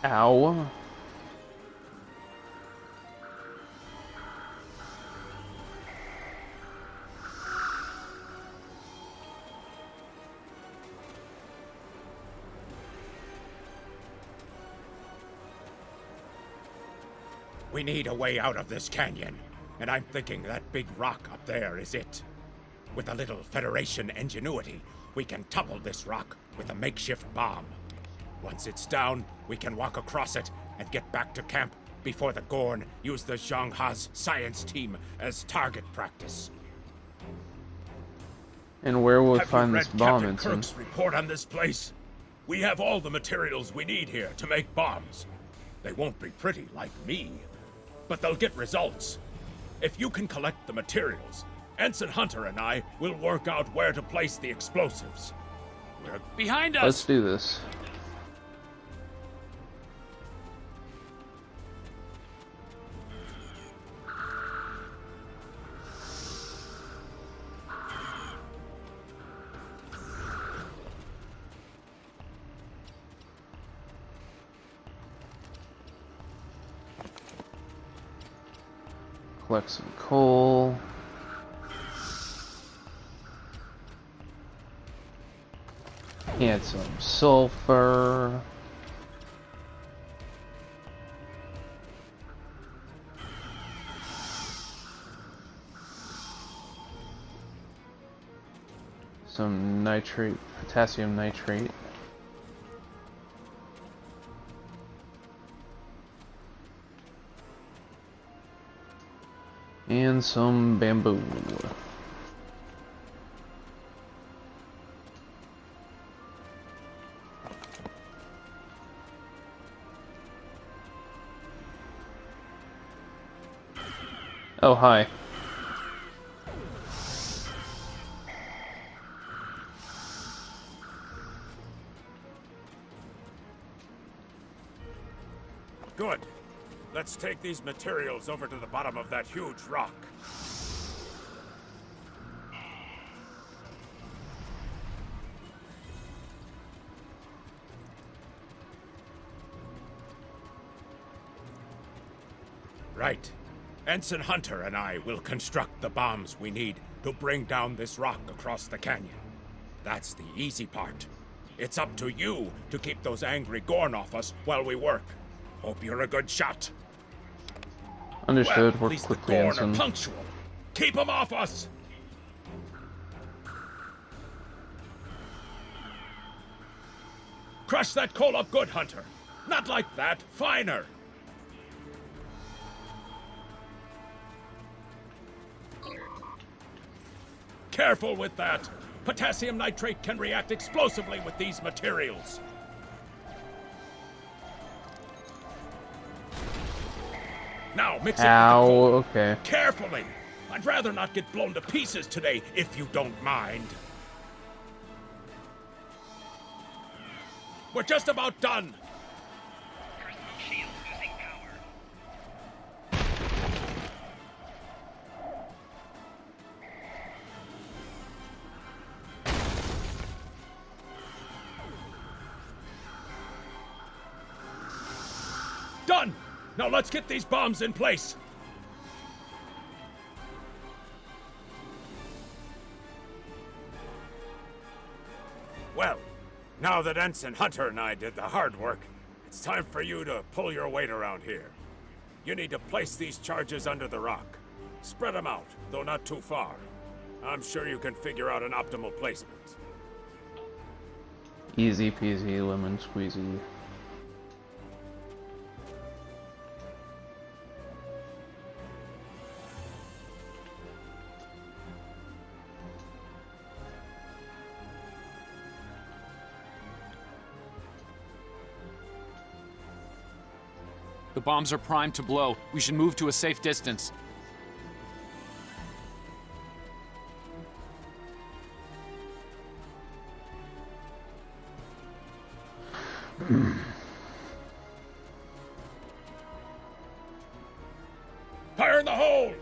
Ow. We need a way out of this canyon, and I'm thinking that big rock up there is it. With a little Federation ingenuity, we can topple this rock with a makeshift bomb. Once it's down, we can walk across it and get back to camp before the Gorn use the Zhang Ha's science team as target practice. And where will we Have find you this read bomb, Captain Ensign? Kirk's report on this place? We have all the materials we need here to make bombs. They won't be pretty like me, but they'll get results. If you can collect the materials, Ensign Hunter and I will work out where to place the explosives. We're behind us! Let's do this. Collect some coal. And some sulfur. Some nitrate, potassium nitrate. And some bamboo. Oh, hi. Good. Let's take these materials over to the bottom of that huge rock. Right. Ensign Hunter and I will construct the bombs we need to bring down this rock across the canyon. That's the easy part. It's up to you to keep those angry Gorn off us while we work. Hope you're a good shot. Understood. Well, Work at least the quickly, Gorn Ensign. are punctual. Keep them off us! Crush that coal up good, Hunter. Not like that. Finer. Careful with that. Potassium nitrate can react explosively with these materials. Now, mix it Ow, with the coal. okay. Carefully. I'd rather not get blown to pieces today, if you don't mind. We're just about done. Done! Now let's get these bombs in place. Well, now that Ensign Hunter and I did the hard work, it's time for you to pull your weight around here. You need to place these charges under the rock. Spread them out, though not too far. I'm sure you can figure out an optimal placement. Easy peasy, lemon squeezy. The bombs are primed to blow. We should move to a safe distance. Fire in the hole!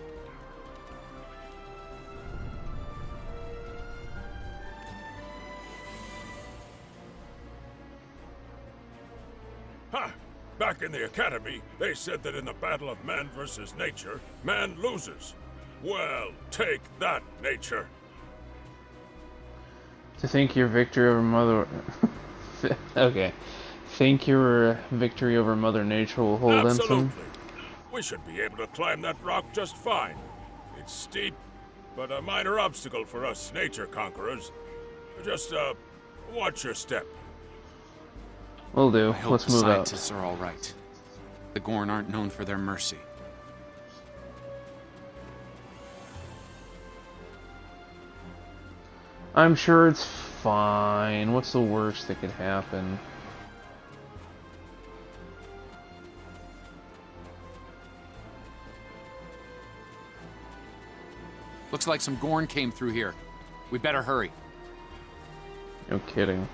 Ha! Back in the Academy, they said that in the battle of man versus nature, man loses. Well, take that, nature. To think your victory over Mother... okay. Think your victory over Mother Nature will hold Absolutely. ensign? We should be able to climb that rock just fine. It's steep, but a minor obstacle for us nature conquerors. Just, watch your step. Will do. I hope Let's the move out. scientists are all right. The Gorn aren't known for their mercy. I'm sure it's fine. What's the worst that could happen? Looks like some Gorn came through here. We better hurry. No kidding.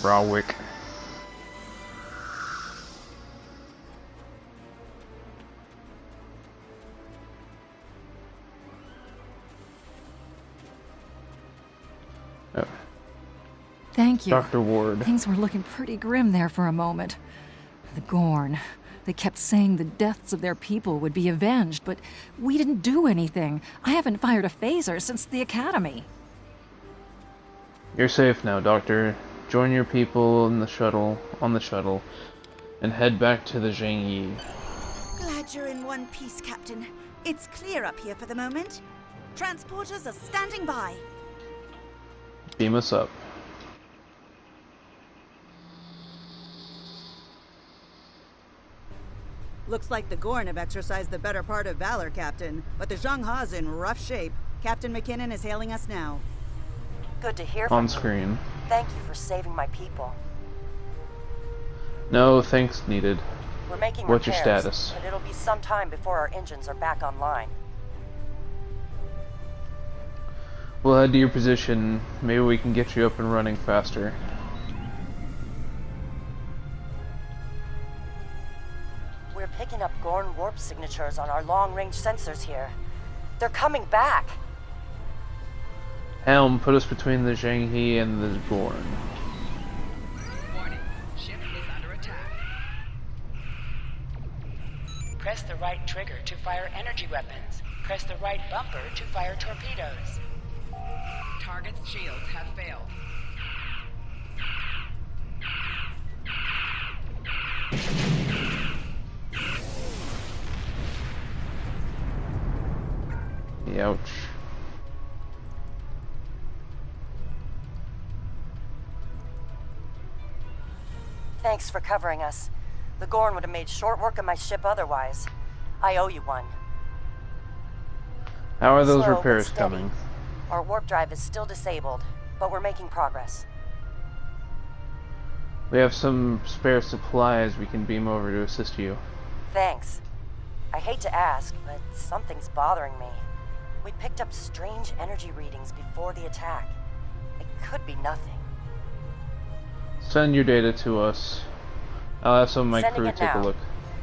Rawick. Oh. Thank you. Dr. Ward. Things were looking pretty grim there for a moment. The Gorn. They kept saying the deaths of their people would be avenged, but we didn't do anything. I haven't fired a phaser since the Academy. You're safe now, Doctor. Join your people in the shuttle, and head back to the Zhang Yi. Glad you're in one piece, Captain. It's clear up here for the moment. Transporters are standing by. Beam us up. Looks like the Gorn have exercised the better part of valor, Captain. But the Zhang Ha's in rough shape. Captain McKinnon is hailing us now. Good to hear from On you. screen. Thank you for saving my people. No thanks needed. We're making What's your repairs, status? but it'll be some time before our engines are back online. We'll head to your position. Maybe we can get you up and running faster. We're picking up Gorn warp signatures on our long-range sensors here. They're coming back! Helm, put us between the Zhang He and the Gorn. Warning, ship is under attack. Press the right trigger to fire energy weapons. Press the right bumper to fire torpedoes. Target's shields have failed. Ouch. Thanks for covering us. The Gorn would have made short work of my ship otherwise. I owe you one. How are those Slow, but repairs steady. coming? Our warp drive is still disabled, but we're making progress. We have some spare supplies we can beam over to assist you. Thanks. I hate to ask, but something's bothering me. We picked up strange energy readings before the attack. It could be nothing. Send your data to us. I'll have some of my Sending crew it take a now. look.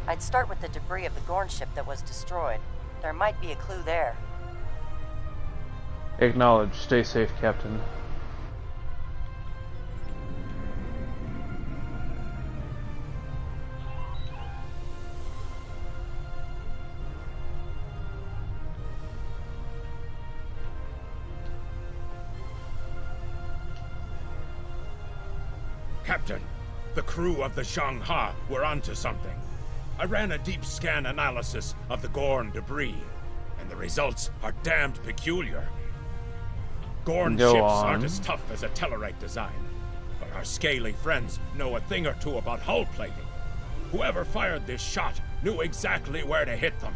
I'd start with the debris of the Gorn ship that was destroyed. There might be a clue there. Acknowledge. Stay safe, Captain. Captain, the crew of the Zhang Ha were onto something. I ran a deep scan analysis of the Gorn debris, and the results are damned peculiar. Gorn Go ships on. aren't as tough as a Tellarite design, but our scaly friends know a thing or two about hull plating. Whoever fired this shot knew exactly where to hit them.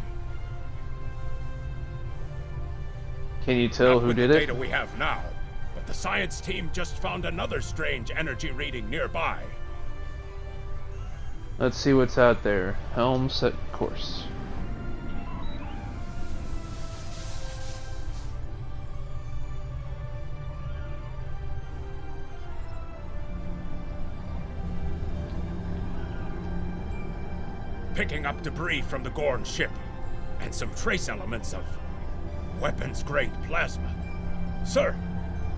Can you tell Not who with did the it? data we have now, but the science team just found another strange energy reading nearby. Let's see what's out there. Helm, set course. Picking up debris from the Gorn ship, and some trace elements of weapons-grade plasma. Sir,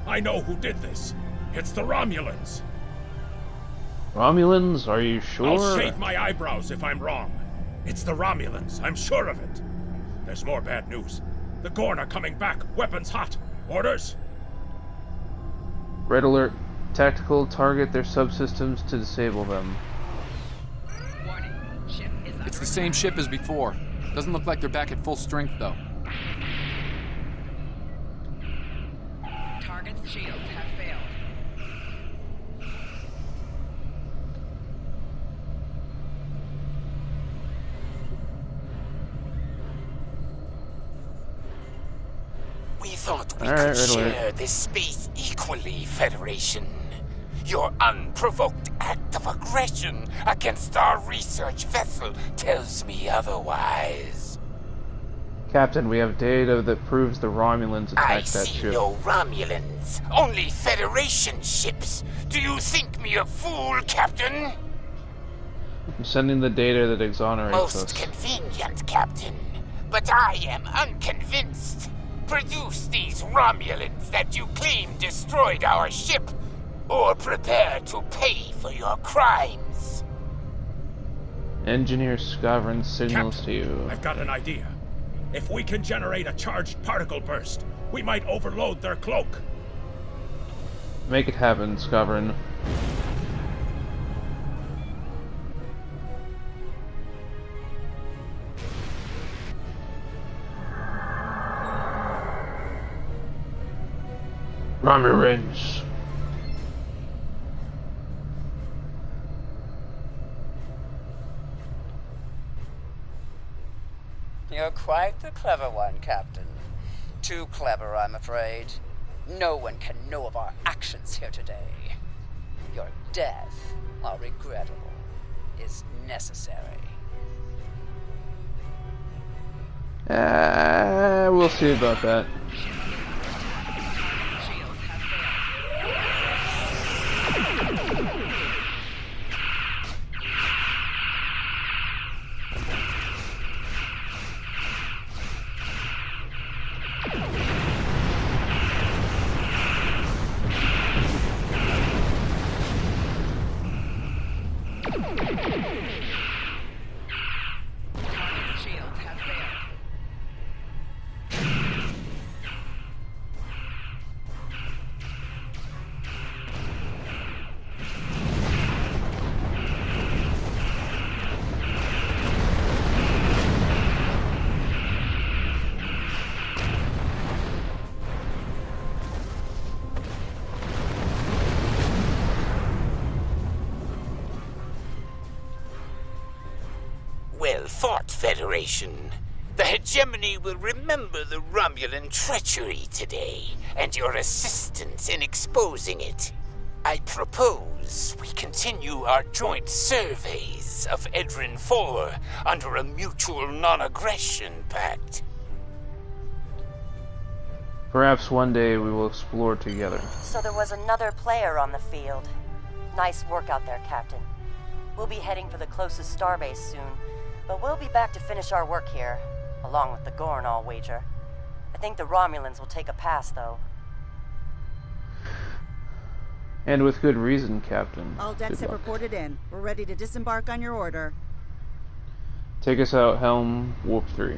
I know who did this. It's the Romulans. Romulans? Are you sure? I'll shave my eyebrows if I'm wrong. It's the Romulans, I'm sure of it. There's more bad news. The Gorn are coming back, weapons hot. Orders? Red alert. Tactical target their subsystems to disable them. It's the same ship as before. Doesn't look like they're back at full strength, though. Target's shields have failed. We thought we All right, could Red alert. share this space equally, Federation. Your unprovoked act of aggression against our research vessel tells me otherwise. Captain, we have data that proves the Romulans I attacked that see ship. no Romulans, only Federation ships. Do you think me a fool, Captain? I'm sending the data that exonerates Most us. convenient, Captain. But I am unconvinced. Produce these Romulans that you claim destroyed our ship, or prepare to pay for your crimes. Engineer Skovron signals Captain, to you. I've got an idea. If we can generate a charged particle burst, we might overload their cloak. Make it happen, Skovron. Romulans. You're quite the clever one, Captain. Too clever, I'm afraid. No one can know of our actions here today. Your death, while regrettable, is necessary. We'll see about that. Shields have failed. Well fought, Federation. The hegemony will remember the Romulan treachery today, and your assistance in exposing it. I propose we continue our joint surveys of Edrin IV under a mutual non-aggression pact. Perhaps one day we will explore together. So there was another player on the field. Nice work out there, Captain. We'll be heading for the closest starbase soon, but we'll be back to finish our work here, along with the Gorn, I'll wager. I think the Romulans will take a pass, though. And with good reason, Captain. All decks Good have luck. reported in. We're ready to disembark on your order. Take us out, Helm, Warp 3.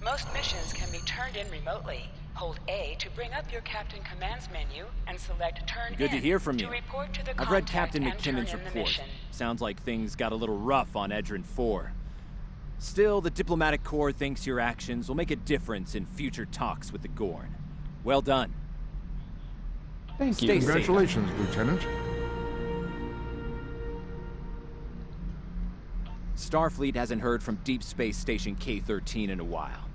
Most missions can be turned in remotely. Hold A to bring up your Captain Commands menu and select Turn Good to In hear from to you. report to the I've read contact Captain and turn McKinnon's in the report. mission. Sounds like things got a little rough on Edrin 4. Still, the diplomatic corps thinks your actions will make a difference in future talks with the Gorn. Well done. Thank you. Stay safe. Congratulations, Lieutenant. Starfleet hasn't heard from Deep Space Station K-13 in a while.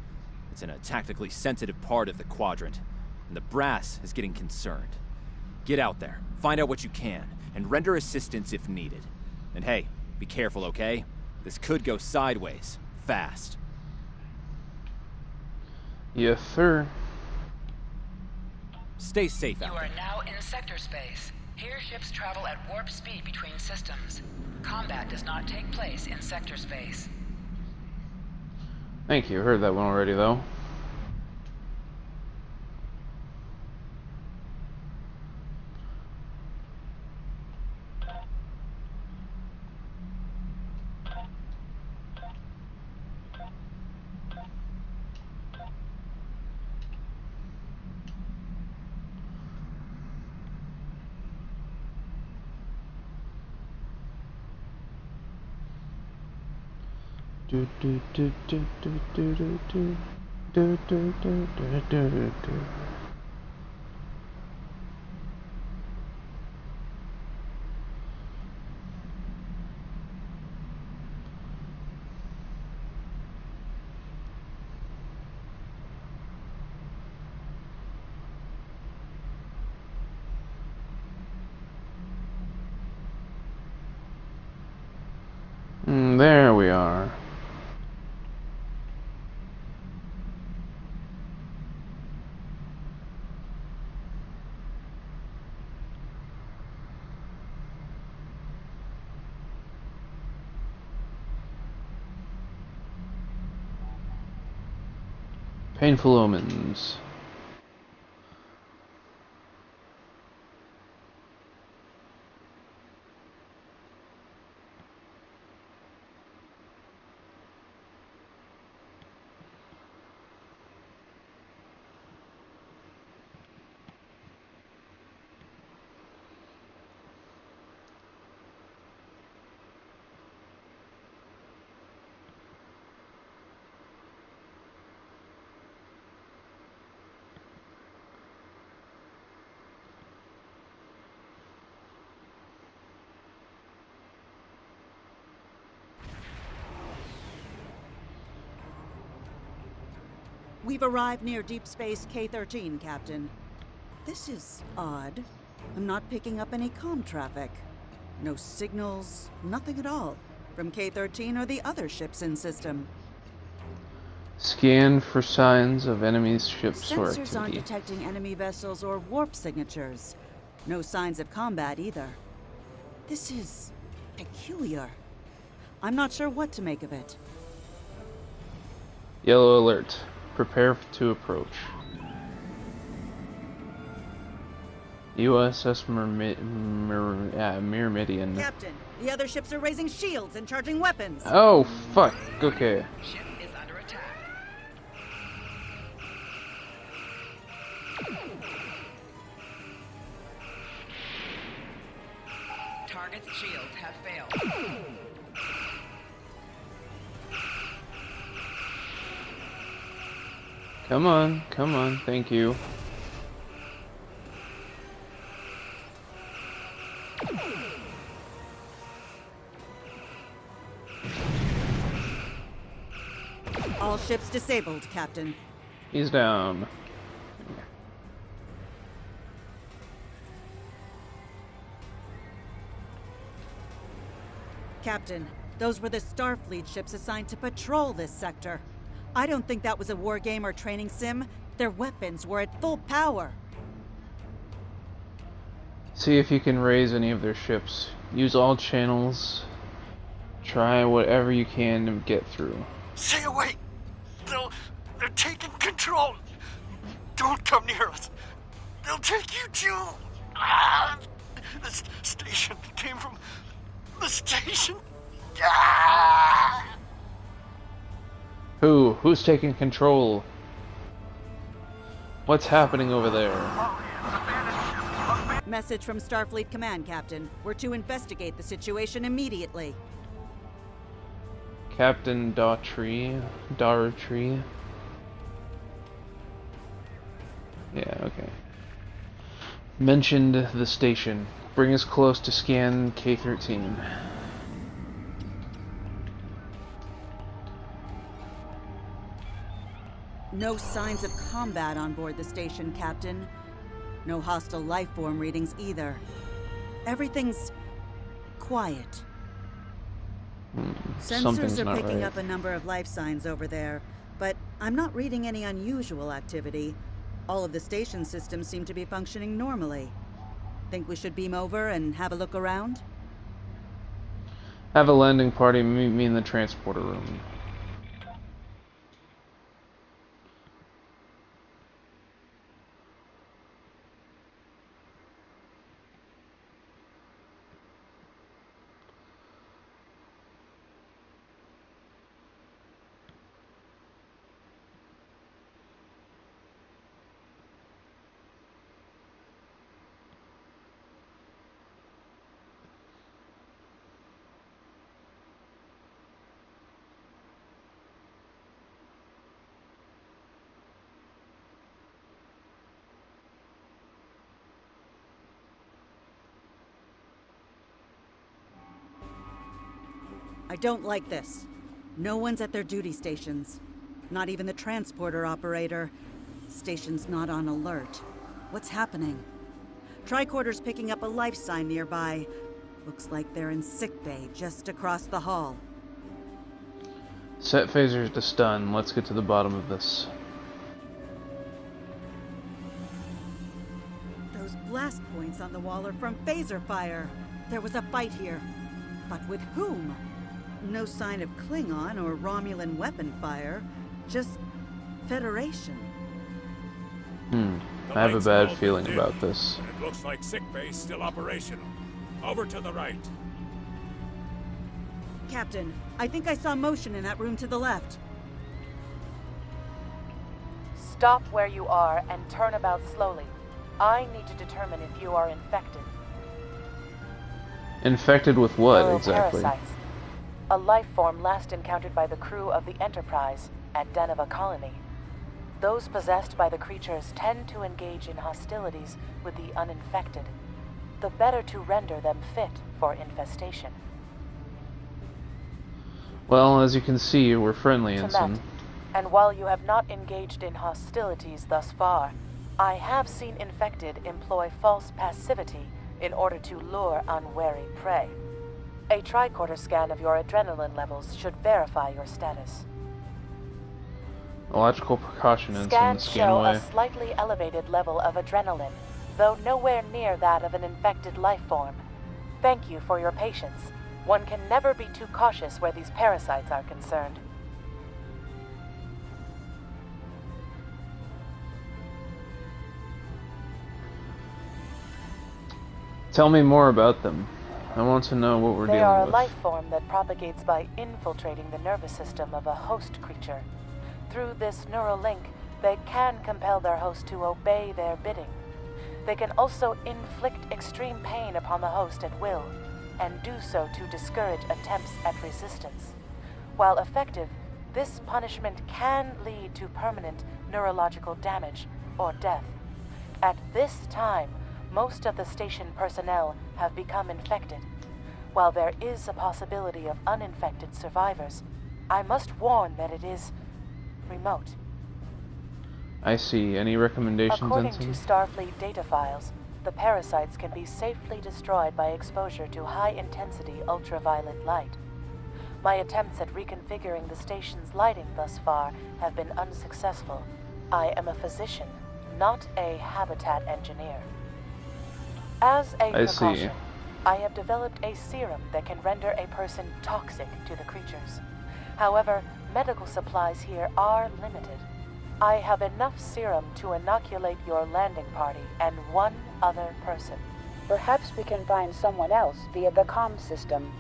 It's in a tactically sensitive part of the quadrant, and the brass is getting concerned. Get out there, find out what you can, and render assistance if needed. And hey, be careful, okay? This could go sideways, fast. Yes, sir. Stay safe out You there. are now in sector space. Here ships travel at warp speed between systems. Combat does not take place in sector space. Thank you. Heard that one already, though. Do do do do do do do do do do do do do do. There we are. Painful omens. We've arrived near Deep Space K-13, Captain. This is odd. I'm not picking up any comm traffic. No signals, nothing at all, from K-13 or the other ships in system. Scan for signs of enemy ships or Sensors aren't activity. detecting enemy vessels or warp signatures. No signs of combat either. This is peculiar. I'm not sure what to make of it. Yellow alert. Prepare to approach. USS Myrmidian. Captain, the other ships are raising shields and charging weapons. Oh, fuck. Okay. Ship is under attack. Target's shields have failed. Come on, thank you. All ships disabled, Captain. He's down. Captain, those were the Starfleet ships assigned to patrol this sector. I don't think that was a war game or training sim. Their weapons were at full power. See if you can raise any of their ships. Use all channels. Try whatever you can to get through. Stay away! They're taking control! Don't come near us! They'll take you too! Ah! This station came from the station. Ah! Who's taking control? What's happening over there? Message from Starfleet Command, Captain. We're to investigate the situation immediately. Captain Daughtry. Yeah, okay. Mentioned the station. Bring us close to scan K-13. No signs of combat on board the station, Captain. No hostile life form readings either. Everything's quiet. Something's Sensors are not picking right. up a number of life signs over there, but I'm not reading any unusual activity. All of the station systems seem to be functioning normally. Think we should beam over and have a look around? Have a landing party meet me in the transporter room. I don't like this. No one's at their duty stations. Not even the transporter operator. Station's not on alert. What's happening? Tricorder's picking up a life sign nearby. Looks like they're in sickbay just across the hall. Set phasers to stun. Let's get to the bottom of this. Those blast points on the wall are from phaser fire. There was a fight here. But with whom? No sign of Klingon or Romulan weapon fire. Just Federation. I have a bad feeling about this. It looks like sickbay's still operational. Over to the right. Captain, I think I saw motion in that room to the left. Stop where you are and turn about slowly. I need to determine if you are infected. Infected with what, Neural exactly? parasites. A life form last encountered by the crew of the Enterprise at Deneva Colony. Those possessed by the creatures tend to engage in hostilities with the uninfected, the better to render them fit for infestation. Well, as you can see, we're friendly, Ensign. And while you have not engaged in hostilities thus far, I have seen infected employ false passivity in order to lure unwary prey. A tricorder scan of your adrenaline levels should verify your status. Illogical precaution, Ensign. Scans Scan show away. a slightly elevated level of adrenaline, though nowhere near that of an infected life form. Thank you for your patience. One can never be too cautious where these parasites are concerned. Tell me more about them. I want to know what we're They dealing are a with. life form that propagates by infiltrating the nervous system of a host creature. Through this neural link, they can compel their host to obey their bidding. They can also inflict extreme pain upon the host at will, and do so to discourage attempts at resistance. While effective, this punishment can lead to permanent neurological damage or death. At this time, most of the station personnel have become infected. While there is a possibility of uninfected survivors, I must warn that it is remote. I see. Any recommendations, According Ensign? to Starfleet data files, the parasites can be safely destroyed by exposure to high-intensity ultraviolet light. My attempts at reconfiguring the station's lighting thus far have been unsuccessful. I am a physician, not a habitat engineer. As a precaution, I have developed a serum that can render a person toxic to the creatures. However, medical supplies here are limited. I have enough serum to inoculate your landing party and one other person. Perhaps we can find someone else via the comm system.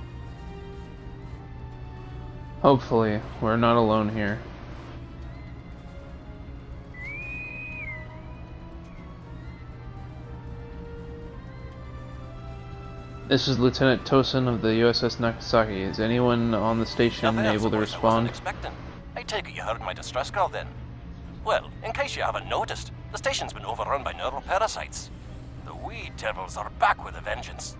Hopefully, we're not alone here. This is Lieutenant Tosin of the USS Nagasaki. Is anyone on the station able to respond? I take it you heard my distress call then. Well, in case you haven't noticed, the station's been overrun by neural parasites. The wee devils are back with a vengeance.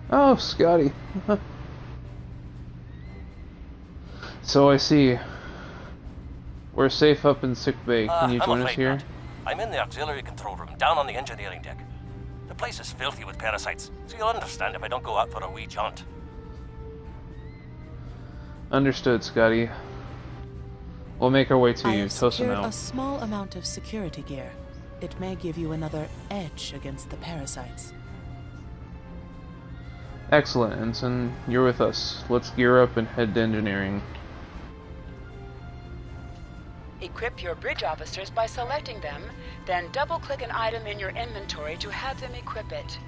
Oh, Scotty. So I see. We're safe up in sickbay. Can you I'm join us afraid here? not. I'm in the auxiliary control room, down on the engineering deck. The place is filthy with parasites, so you'll understand if I don't go out for a wee jaunt. Understood, Scotty. We'll make our way to you. I've Toast them secured a out. small amount of security gear. It may give you another edge against the parasites. Excellent, Ensign. You're with us. Let's gear up and head to engineering. Equip your bridge officers by selecting them, then double-click an item in your inventory to have them equip it.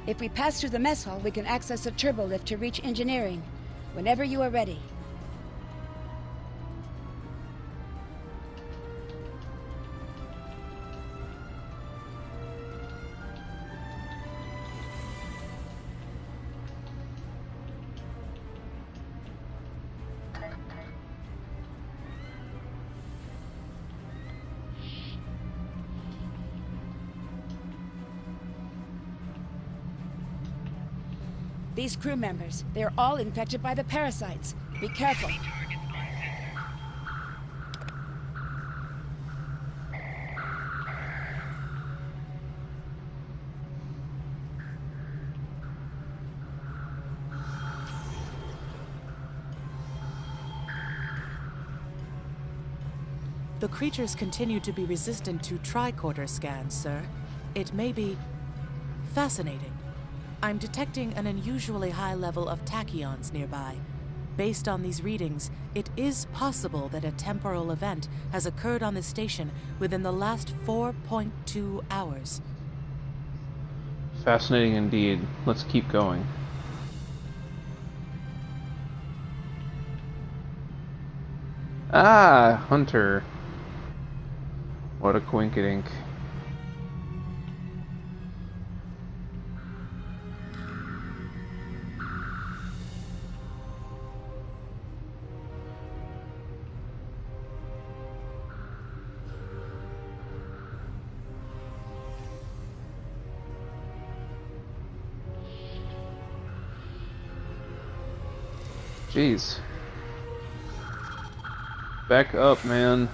If we pass through the mess hall, we can access a turbo lift to reach engineering. Whenever you are ready. These crew members, they are all infected by the parasites. Be careful. The creatures continue to be resistant to tricorder scans, sir. It may be fascinating. I'm detecting an unusually high level of tachyons nearby. Based on these readings, it is possible that a temporal event has occurred on this station within the last 4.2 hours. Fascinating indeed. Let's keep going. Ah, Hunter. What a coinkydink. Jeez. Back up, man.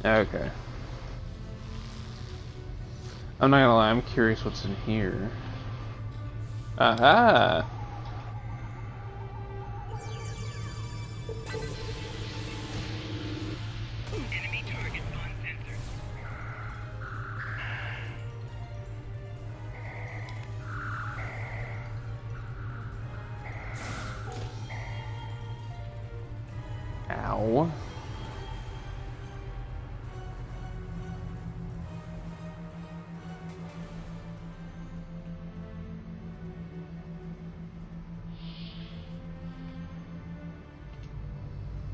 Okay. I'm not gonna lie, I'm curious what's in here. Aha! Ow.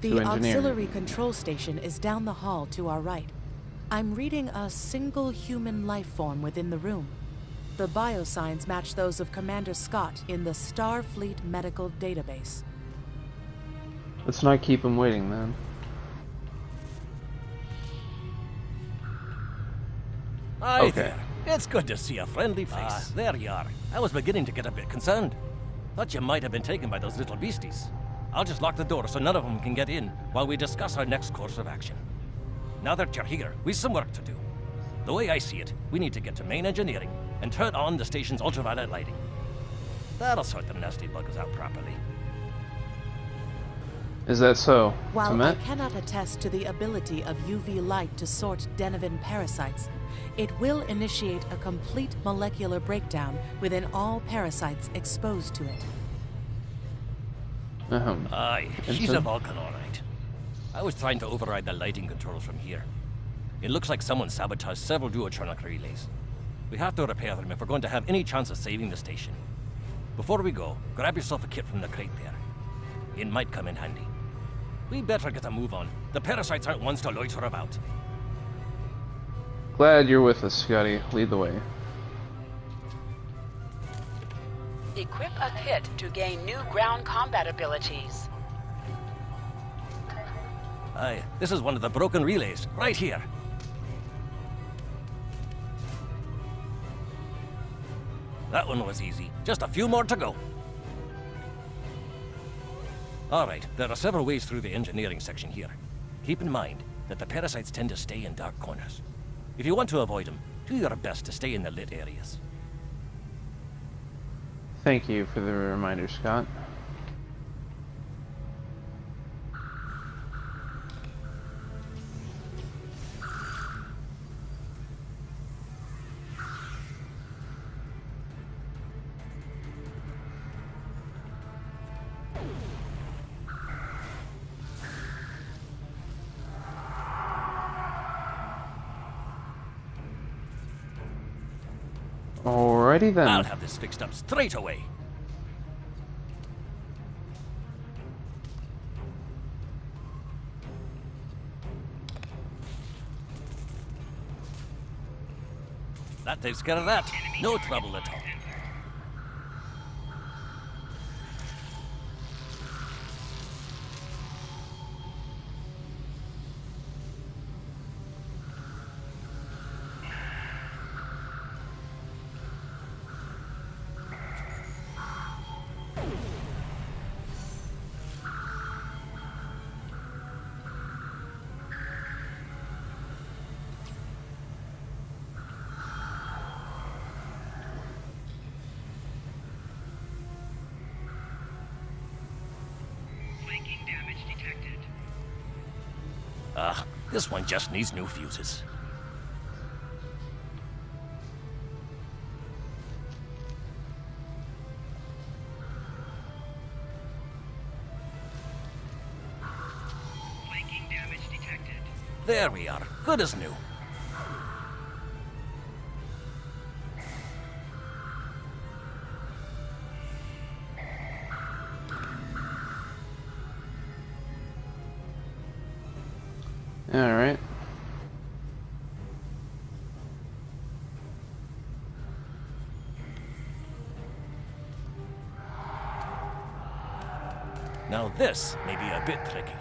The auxiliary control station is down the hall to our right. I'm reading a single human life form within the room. The biosigns match those of Commander Scott in the Starfleet Medical Database. Let's not keep him waiting, then. Hi Okay. there. It's good to see a friendly face. There you are. I was beginning to get a bit concerned. Thought you might have been taken by those little beasties. I'll just lock the door so none of them can get in while we discuss our next course of action. Now that you're here, we've some work to do. The way I see it, we need to get to main engineering and turn on the station's ultraviolet lighting. That'll sort the nasty buggers out properly. Is that so? While Temet? I cannot attest to the ability of UV light to sort Denivan parasites, it will initiate a complete molecular breakdown within all parasites exposed to it. Aye, she's a Ensign? Vulcan, all right. I was trying to override the lighting controls from here. It looks like someone sabotaged several duotronic relays. We have to repair them if we're going to have any chance of saving the station. Before we go, grab yourself a kit from the crate there. It might come in handy. We better get a move on. The parasites aren't ones to loiter about. Glad you're with us, Scotty. Lead the way. Equip a kit to gain new ground combat abilities. Aye, this is one of the broken relays, right here. That one was easy. Just a few more to go. Alright, there are several ways through the engineering section here. Keep in mind that the parasites tend to stay in dark corners. If you want to avoid them, do your best to stay in the lit areas. Thank you for the reminder, Scott. Alrighty then. I'll have this fixed up straight away. That takes care of that. No trouble at all. This one just needs new fuses. Flanking damage detected. There we are. Good as new. Alright. Now this may be a bit tricky.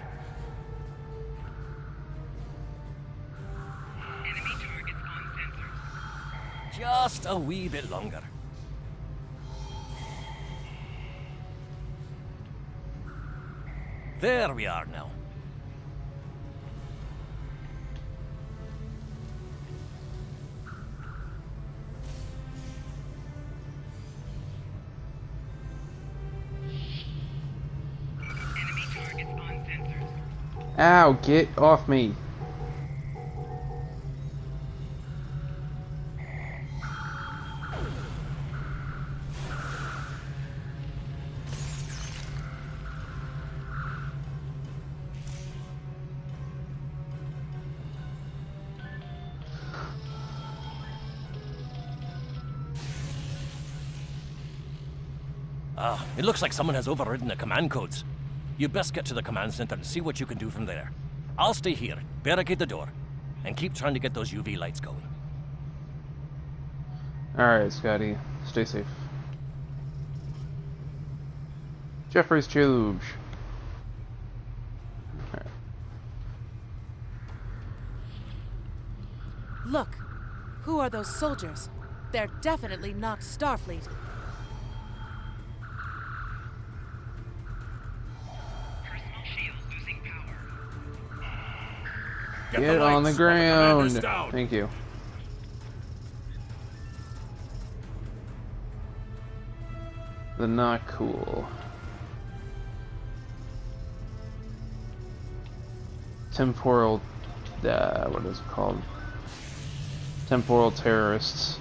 Enemy targets on sensors. Just a wee bit longer. There we are now. Ow, get off me. It looks like someone has overridden the command codes. You best get to the command center and see what you can do from there. I'll stay here, barricade the door, and keep trying to get those UV lights going. Alright, Scotty. Stay safe. Jeffrey's Tubes. Right. Look, who are those soldiers? They're definitely not Starfleet. Get on the ground. Thank you. The not cool. Temporal, what is it called? Temporal terrorists.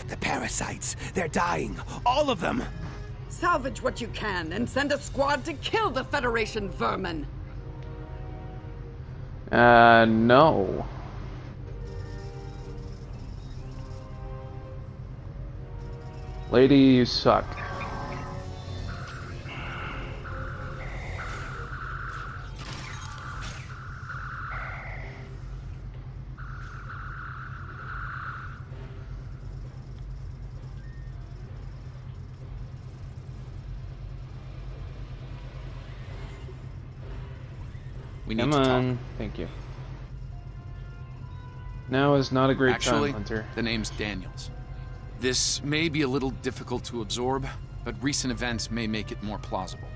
The parasites, they're dying. All of them. Salvage what you can and send a squad to kill the Federation vermin. No. Lady, you suck. We need Come to on. talk. Thank you. Now is not a great Actually, time, Hunter. the name's Daniels. This may be a little difficult to absorb, but recent events may make it more plausible.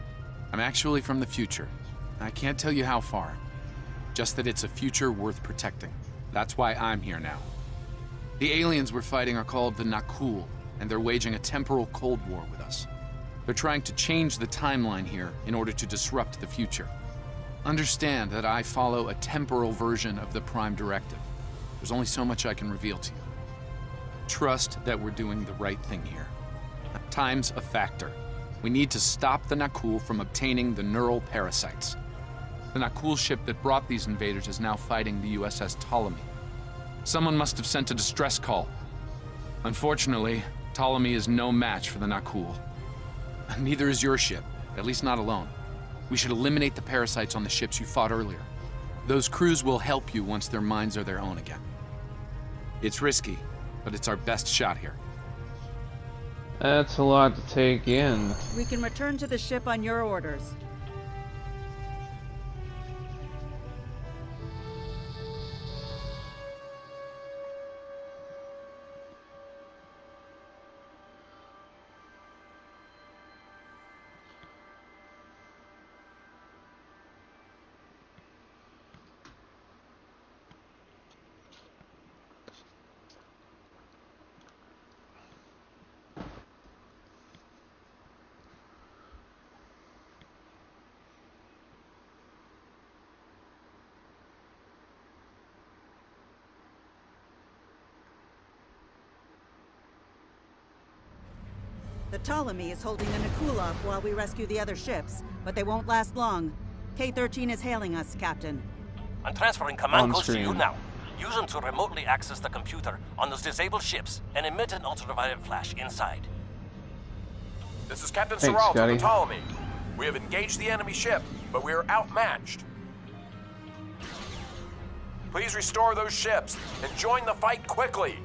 I'm actually from the future. I can't tell you how far. Just that it's a future worth protecting. That's why I'm here now. The aliens we're fighting are called the Nakul, and they're waging a temporal Cold War with us. They're trying to change the timeline here in order to disrupt the future. Understand that I follow a temporal version of the Prime Directive. There's only so much I can reveal to you. Trust that we're doing the right thing here. Time's a factor. We need to stop the Nakul from obtaining the neural parasites. The Nakul ship that brought these invaders is now fighting the USS Ptolemy. Someone must have sent a distress call. Unfortunately, Ptolemy is no match for the Nakul. Neither is your ship, at least not alone. We should eliminate the parasites on the ships you fought earlier. Those crews will help you once their minds are their own again. It's risky, but it's our best shot here. That's a lot to take in. We can return to the ship on your orders. The Ptolemy is holding the Nakul off while we rescue the other ships, but they won't last long. K-13 is hailing us, Captain. I'm transferring command codes to you now. Use them to remotely access the computer on those disabled ships and emit an ultraviolet flash inside. This is Captain Thanks, Sorrell from the Scotty. Ptolemy. We have engaged the enemy ship, but we are outmatched. Please restore those ships and join the fight quickly.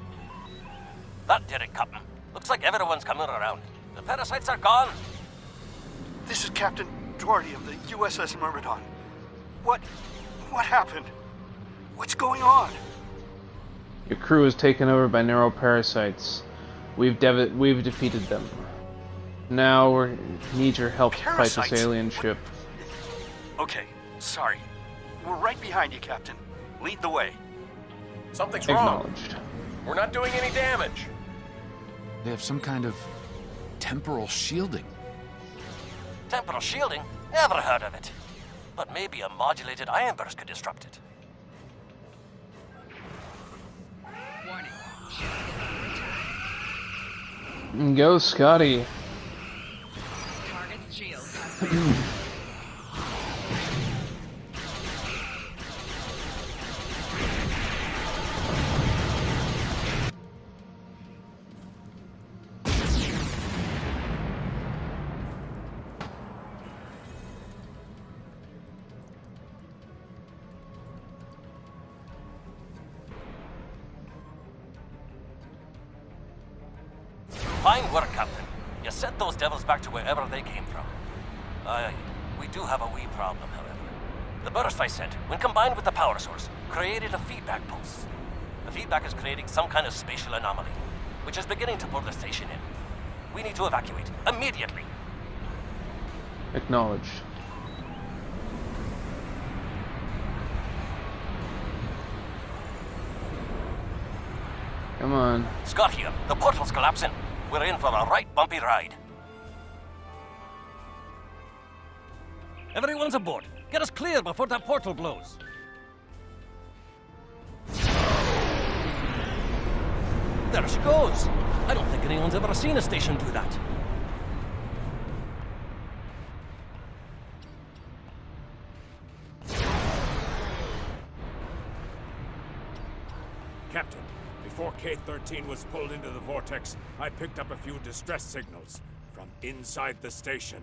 That did it, Captain. Looks like everyone's coming around. The parasites are gone. This is Captain Doherty of the USS Myrmidon. What happened? What's going on? Your crew is taken over by neuroparasites. We've defeated them. Now we need your help to fight this alien ship. Okay, sorry. We're right behind you, Captain. Lead the way. Something's wrong. Acknowledged. We're not doing any damage. They have some kind of temporal shielding. Temporal shielding? Never heard of it. But maybe a modulated ion burst could disrupt it. Warning. Ship is under attack. Go, Scotty. Target's shield has been Fine work, Captain. You sent those devils back to wherever they came from. Aye, we do have a wee problem, however. The burst I sent, when combined with the power source, created a feedback pulse. The feedback is creating some kind of spatial anomaly, which is beginning to pull the station in. We need to evacuate, immediately. Acknowledged. Come on. Scott here. The portal's collapsing. We're in for a right bumpy ride. Everyone's aboard. Get us clear before that portal blows. There she goes. I don't think anyone's ever seen a station do that. Captain, before K-13 was pulled into the vortex, I picked up a few distress signals from inside the station.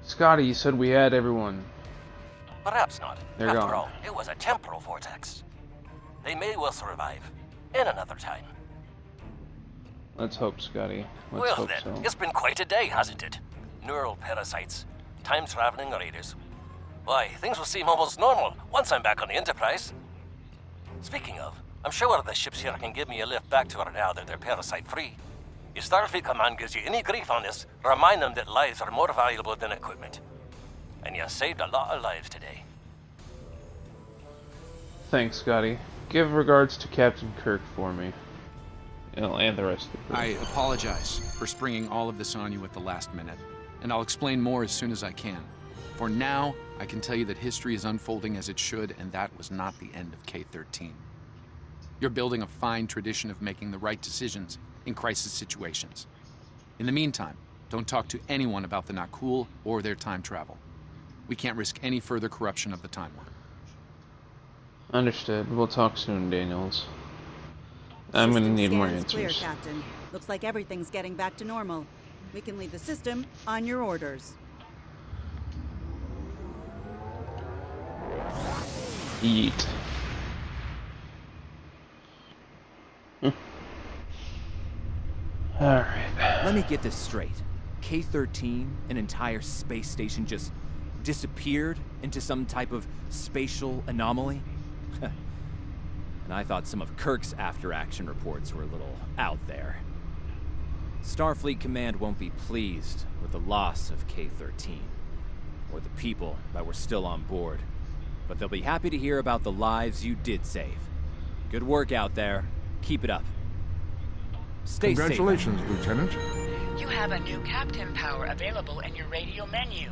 Scotty, you said we had everyone. Perhaps not. They're After gone. all, it was a temporal vortex. They may well survive. In another time. Let's hope, Scotty. Let's Well hope then, so. it's been quite a day, hasn't it? Neural parasites, time-traveling raiders. Why, things will seem almost normal once I'm back on the Enterprise. Speaking of, I'm sure the ships here can give me a lift back to her now that they're parasite-free. If Starfleet Command gives you any grief on this, remind them that lives are more valuable than equipment. And you saved a lot of lives today. Thanks, Scotty. Give regards to Captain Kirk for me. And the rest of the crew. I apologize for springing all of this on you at the last minute, and I'll explain more as soon as I can. For now, I can tell you that history is unfolding as it should, and that was not the end of K-13. You're building a fine tradition of making the right decisions in crisis situations. In the meantime, don't talk to anyone about the Nakul or their time travel. We can't risk any further corruption of the timeline. Understood. We'll talk soon, Daniels. I'm gonna need more answers. Clear, Captain. Looks like everything's getting back to normal. We can leave the system on your orders. Eat. Alright. Let me get this straight. K-13, an entire space station, just disappeared into some type of spatial anomaly? And I thought some of Kirk's after-action reports were a little out there. Starfleet Command won't be pleased with the loss of K-13, or the people that were still on board. But they'll be happy to hear about the lives you did save. Good work out there. Keep it up. Stay safe. Congratulations, Lieutenant. You have a new captain power available in your radio menu.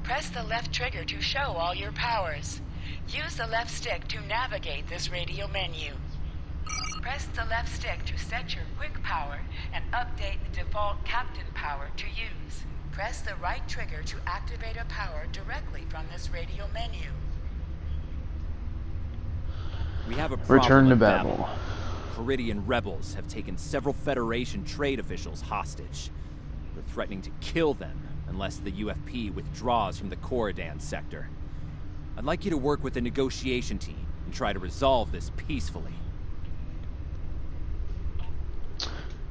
Press the left trigger to show all your powers. Use the left stick to navigate this radio menu. Press the left stick to set your quick power and update the default captain power to use. Press the right trigger to activate a power directly from this radio menu. We have a problem Return to with battle. Caridian rebels have taken several Federation trade officials hostage. They're threatening to kill them unless the UFP withdraws from the Corridan sector. I'd like you to work with the negotiation team and try to resolve this peacefully.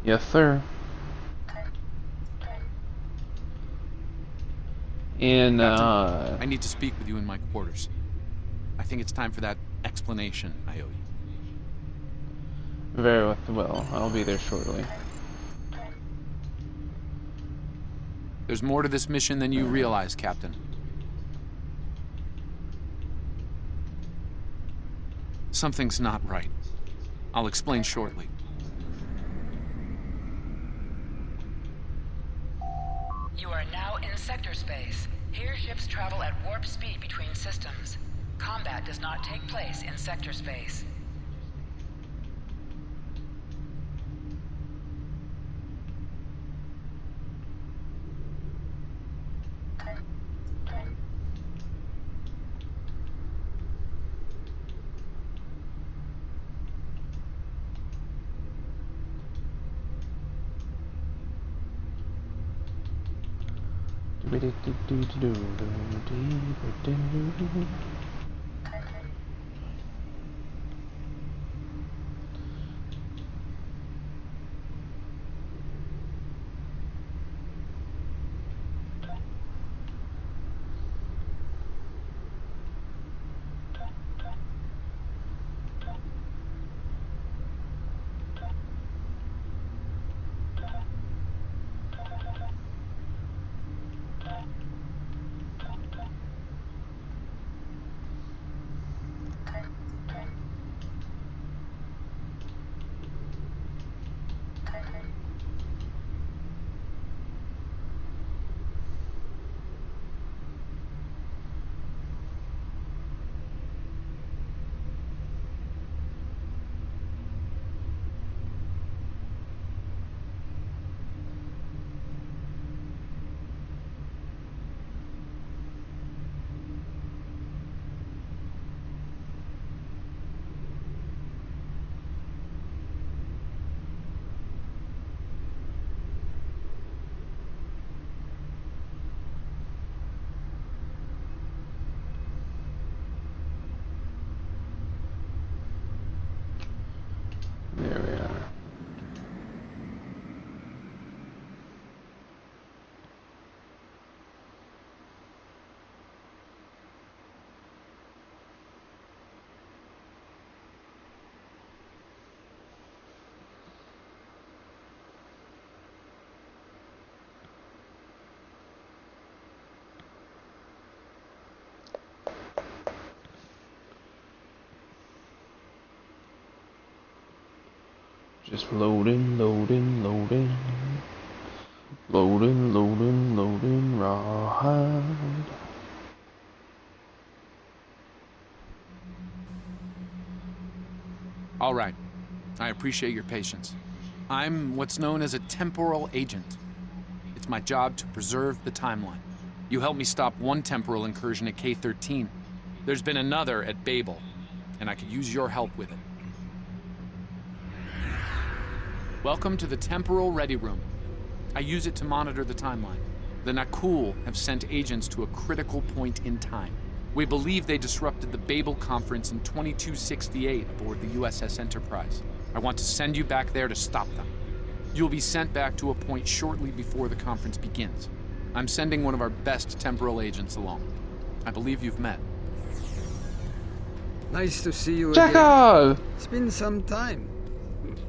Yes, sir. Captain, I need to speak with you in my quarters. I think it's time for that explanation I owe you. Very well. I'll be there shortly. There's more to this mission than you realize, Captain. Something's not right. I'll explain shortly. You are now in sector space. Here ships travel at warp speed between systems. Combat does not take place in sector space. Just loading, loading, loading. Loading, loading, loading, rawhide. All right. I appreciate your patience. I'm what's known as a temporal agent. It's my job to preserve the timeline. You helped me stop one temporal incursion at K-13. There's been another at Babel, and I could use your help with it. Welcome to the Temporal Ready Room. I use it to monitor the timeline. The Nakul have sent agents to a critical point in time. We believe they disrupted the Babel conference in 2268 aboard the USS Enterprise. I want to send you back there to stop them. You'll be sent back to a point shortly before the conference begins. I'm sending one of our best temporal agents along. I believe you've met. Nice to see you Chekhov! again. It's been some time.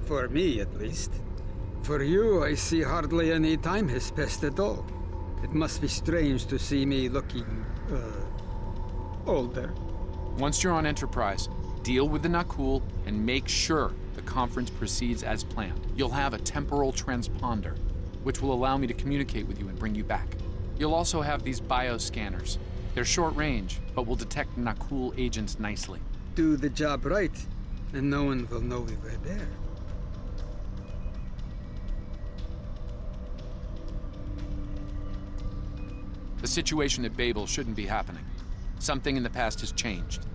For me, at least. For you, I see hardly any time has passed at all. It must be strange to see me looking, older. Once you're on Enterprise, deal with the Nakul and make sure the conference proceeds as planned. You'll have a temporal transponder, which will allow me to communicate with you and bring you back. You'll also have these bioscanners. They're short range, but will detect Nakul agents nicely. Do the job right, and no one will know we were there. The situation at Babel shouldn't be happening. Something in the past has changed,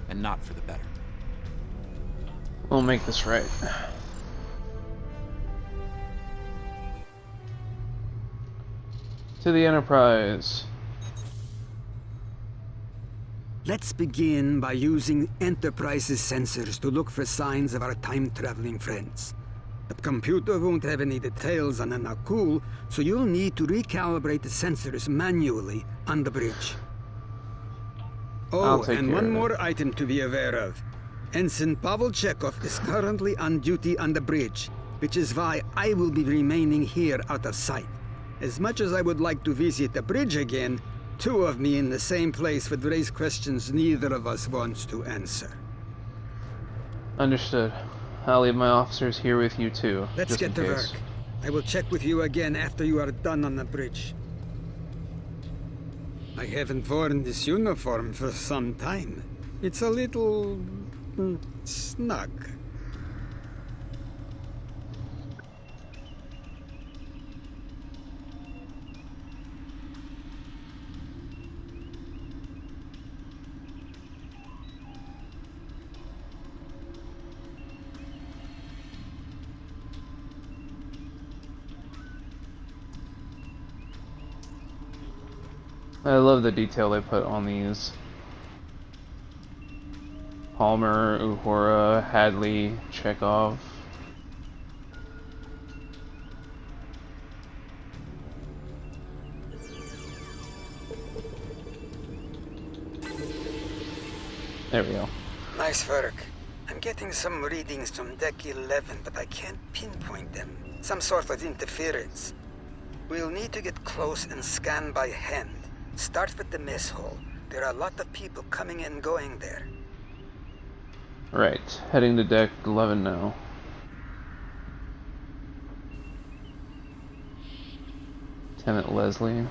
and not for the better. We'll make this right. To the Enterprise. Let's begin by using Enterprise's sensors to look for signs of our time-traveling friends. The computer won't have any details on the Nakul, so you'll need to recalibrate the sensors manually on the bridge. Oh, and one more item to be aware of. Ensign Pavel Chekhov is currently on duty on the bridge, which is why I will be remaining here out of sight. As much as I would like to visit the bridge again, two of me in the same place would raise questions neither of us wants to answer. Understood. I'll leave my officers here with you too. Let's get to work. I will check with you again after you are done on the bridge. I haven't worn this uniform for some time. It's a little... snug. I love the detail they put on these. Palmer, Uhura, Hadley, Chekhov. There we go. Nice work. I'm getting some readings from Deck 11, but I can't pinpoint them. Some sort of interference. We'll need to get close and scan by hand. Start with the mess hall. There are a lot of people coming and going there. Right, heading to Deck 11 now. Lieutenant Leslie.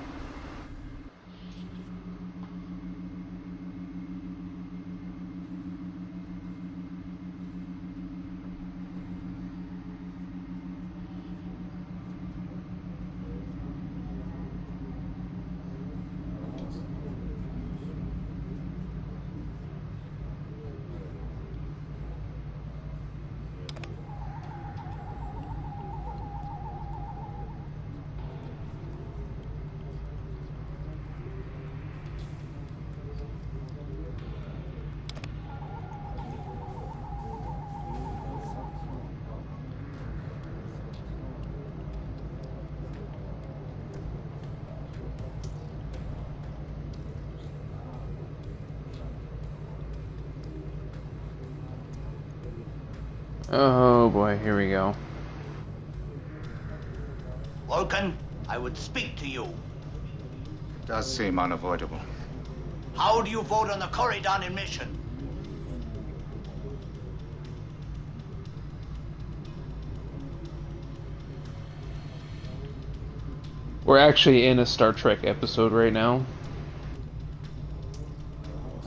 Oh boy, here we go. Vulcan, I would speak to you. Does seem unavoidable. How do you vote on the Corridon emission? We're actually in a Star Trek episode right now.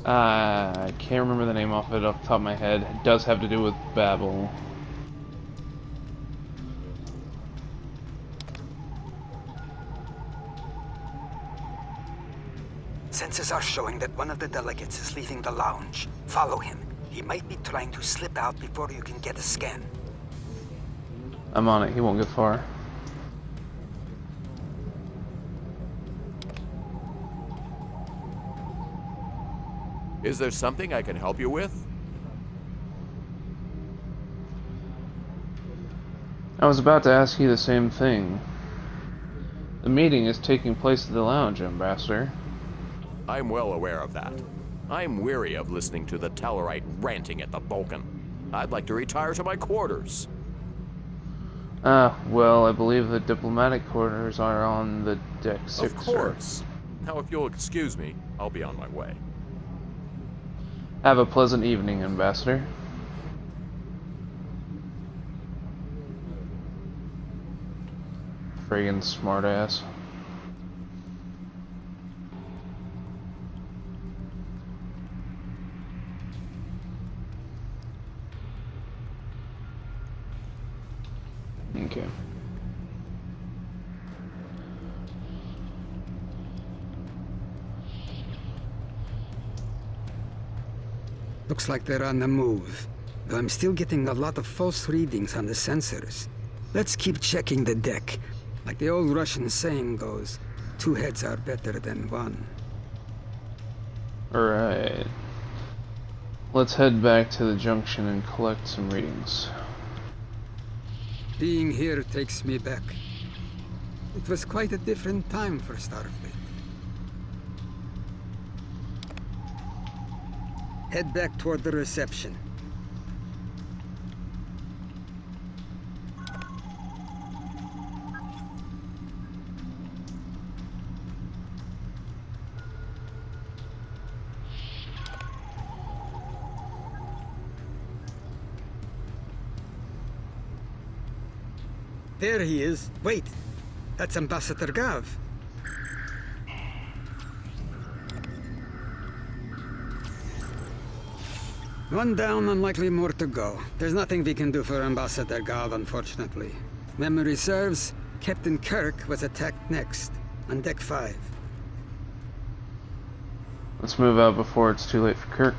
I can't remember the name off the top of my head. It does have to do with Babel. Sensors are showing that one of the delegates is leaving the lounge. Follow him. He might be trying to slip out before you can get a scan. I'm on it. He won't get far. Is there something I can help you with? I was about to ask you the same thing. The meeting is taking place at the lounge, Ambassador. I'm well aware of that. I'm weary of listening to the Tellarite ranting at the Vulcan. I'd like to retire to my quarters. Well, I believe the diplomatic quarters are on the deck 6. Of course. Now, if you'll excuse me, I'll be on my way. Have a pleasant evening, Ambassador. Friggin' smartass. Okay. Looks like they're on the move, though I'm still getting a lot of false readings on the sensors. Let's keep checking the deck. Like the old Russian saying goes, 2 heads are better than 1. Alright. Let's head back to the junction and collect some readings. Being here takes me back. It was quite a different time for Starfleet. Head back toward the reception. There he is. Wait, that's Ambassador Gav. One down and likely more to go. There's nothing we can do for Ambassador Gav, unfortunately. Memory serves, Captain Kirk was attacked next, on deck 5. Let's move out before it's too late for Kirk.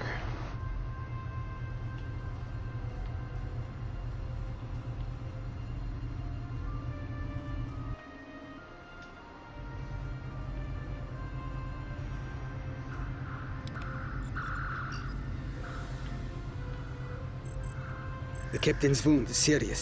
The captain's wound is serious.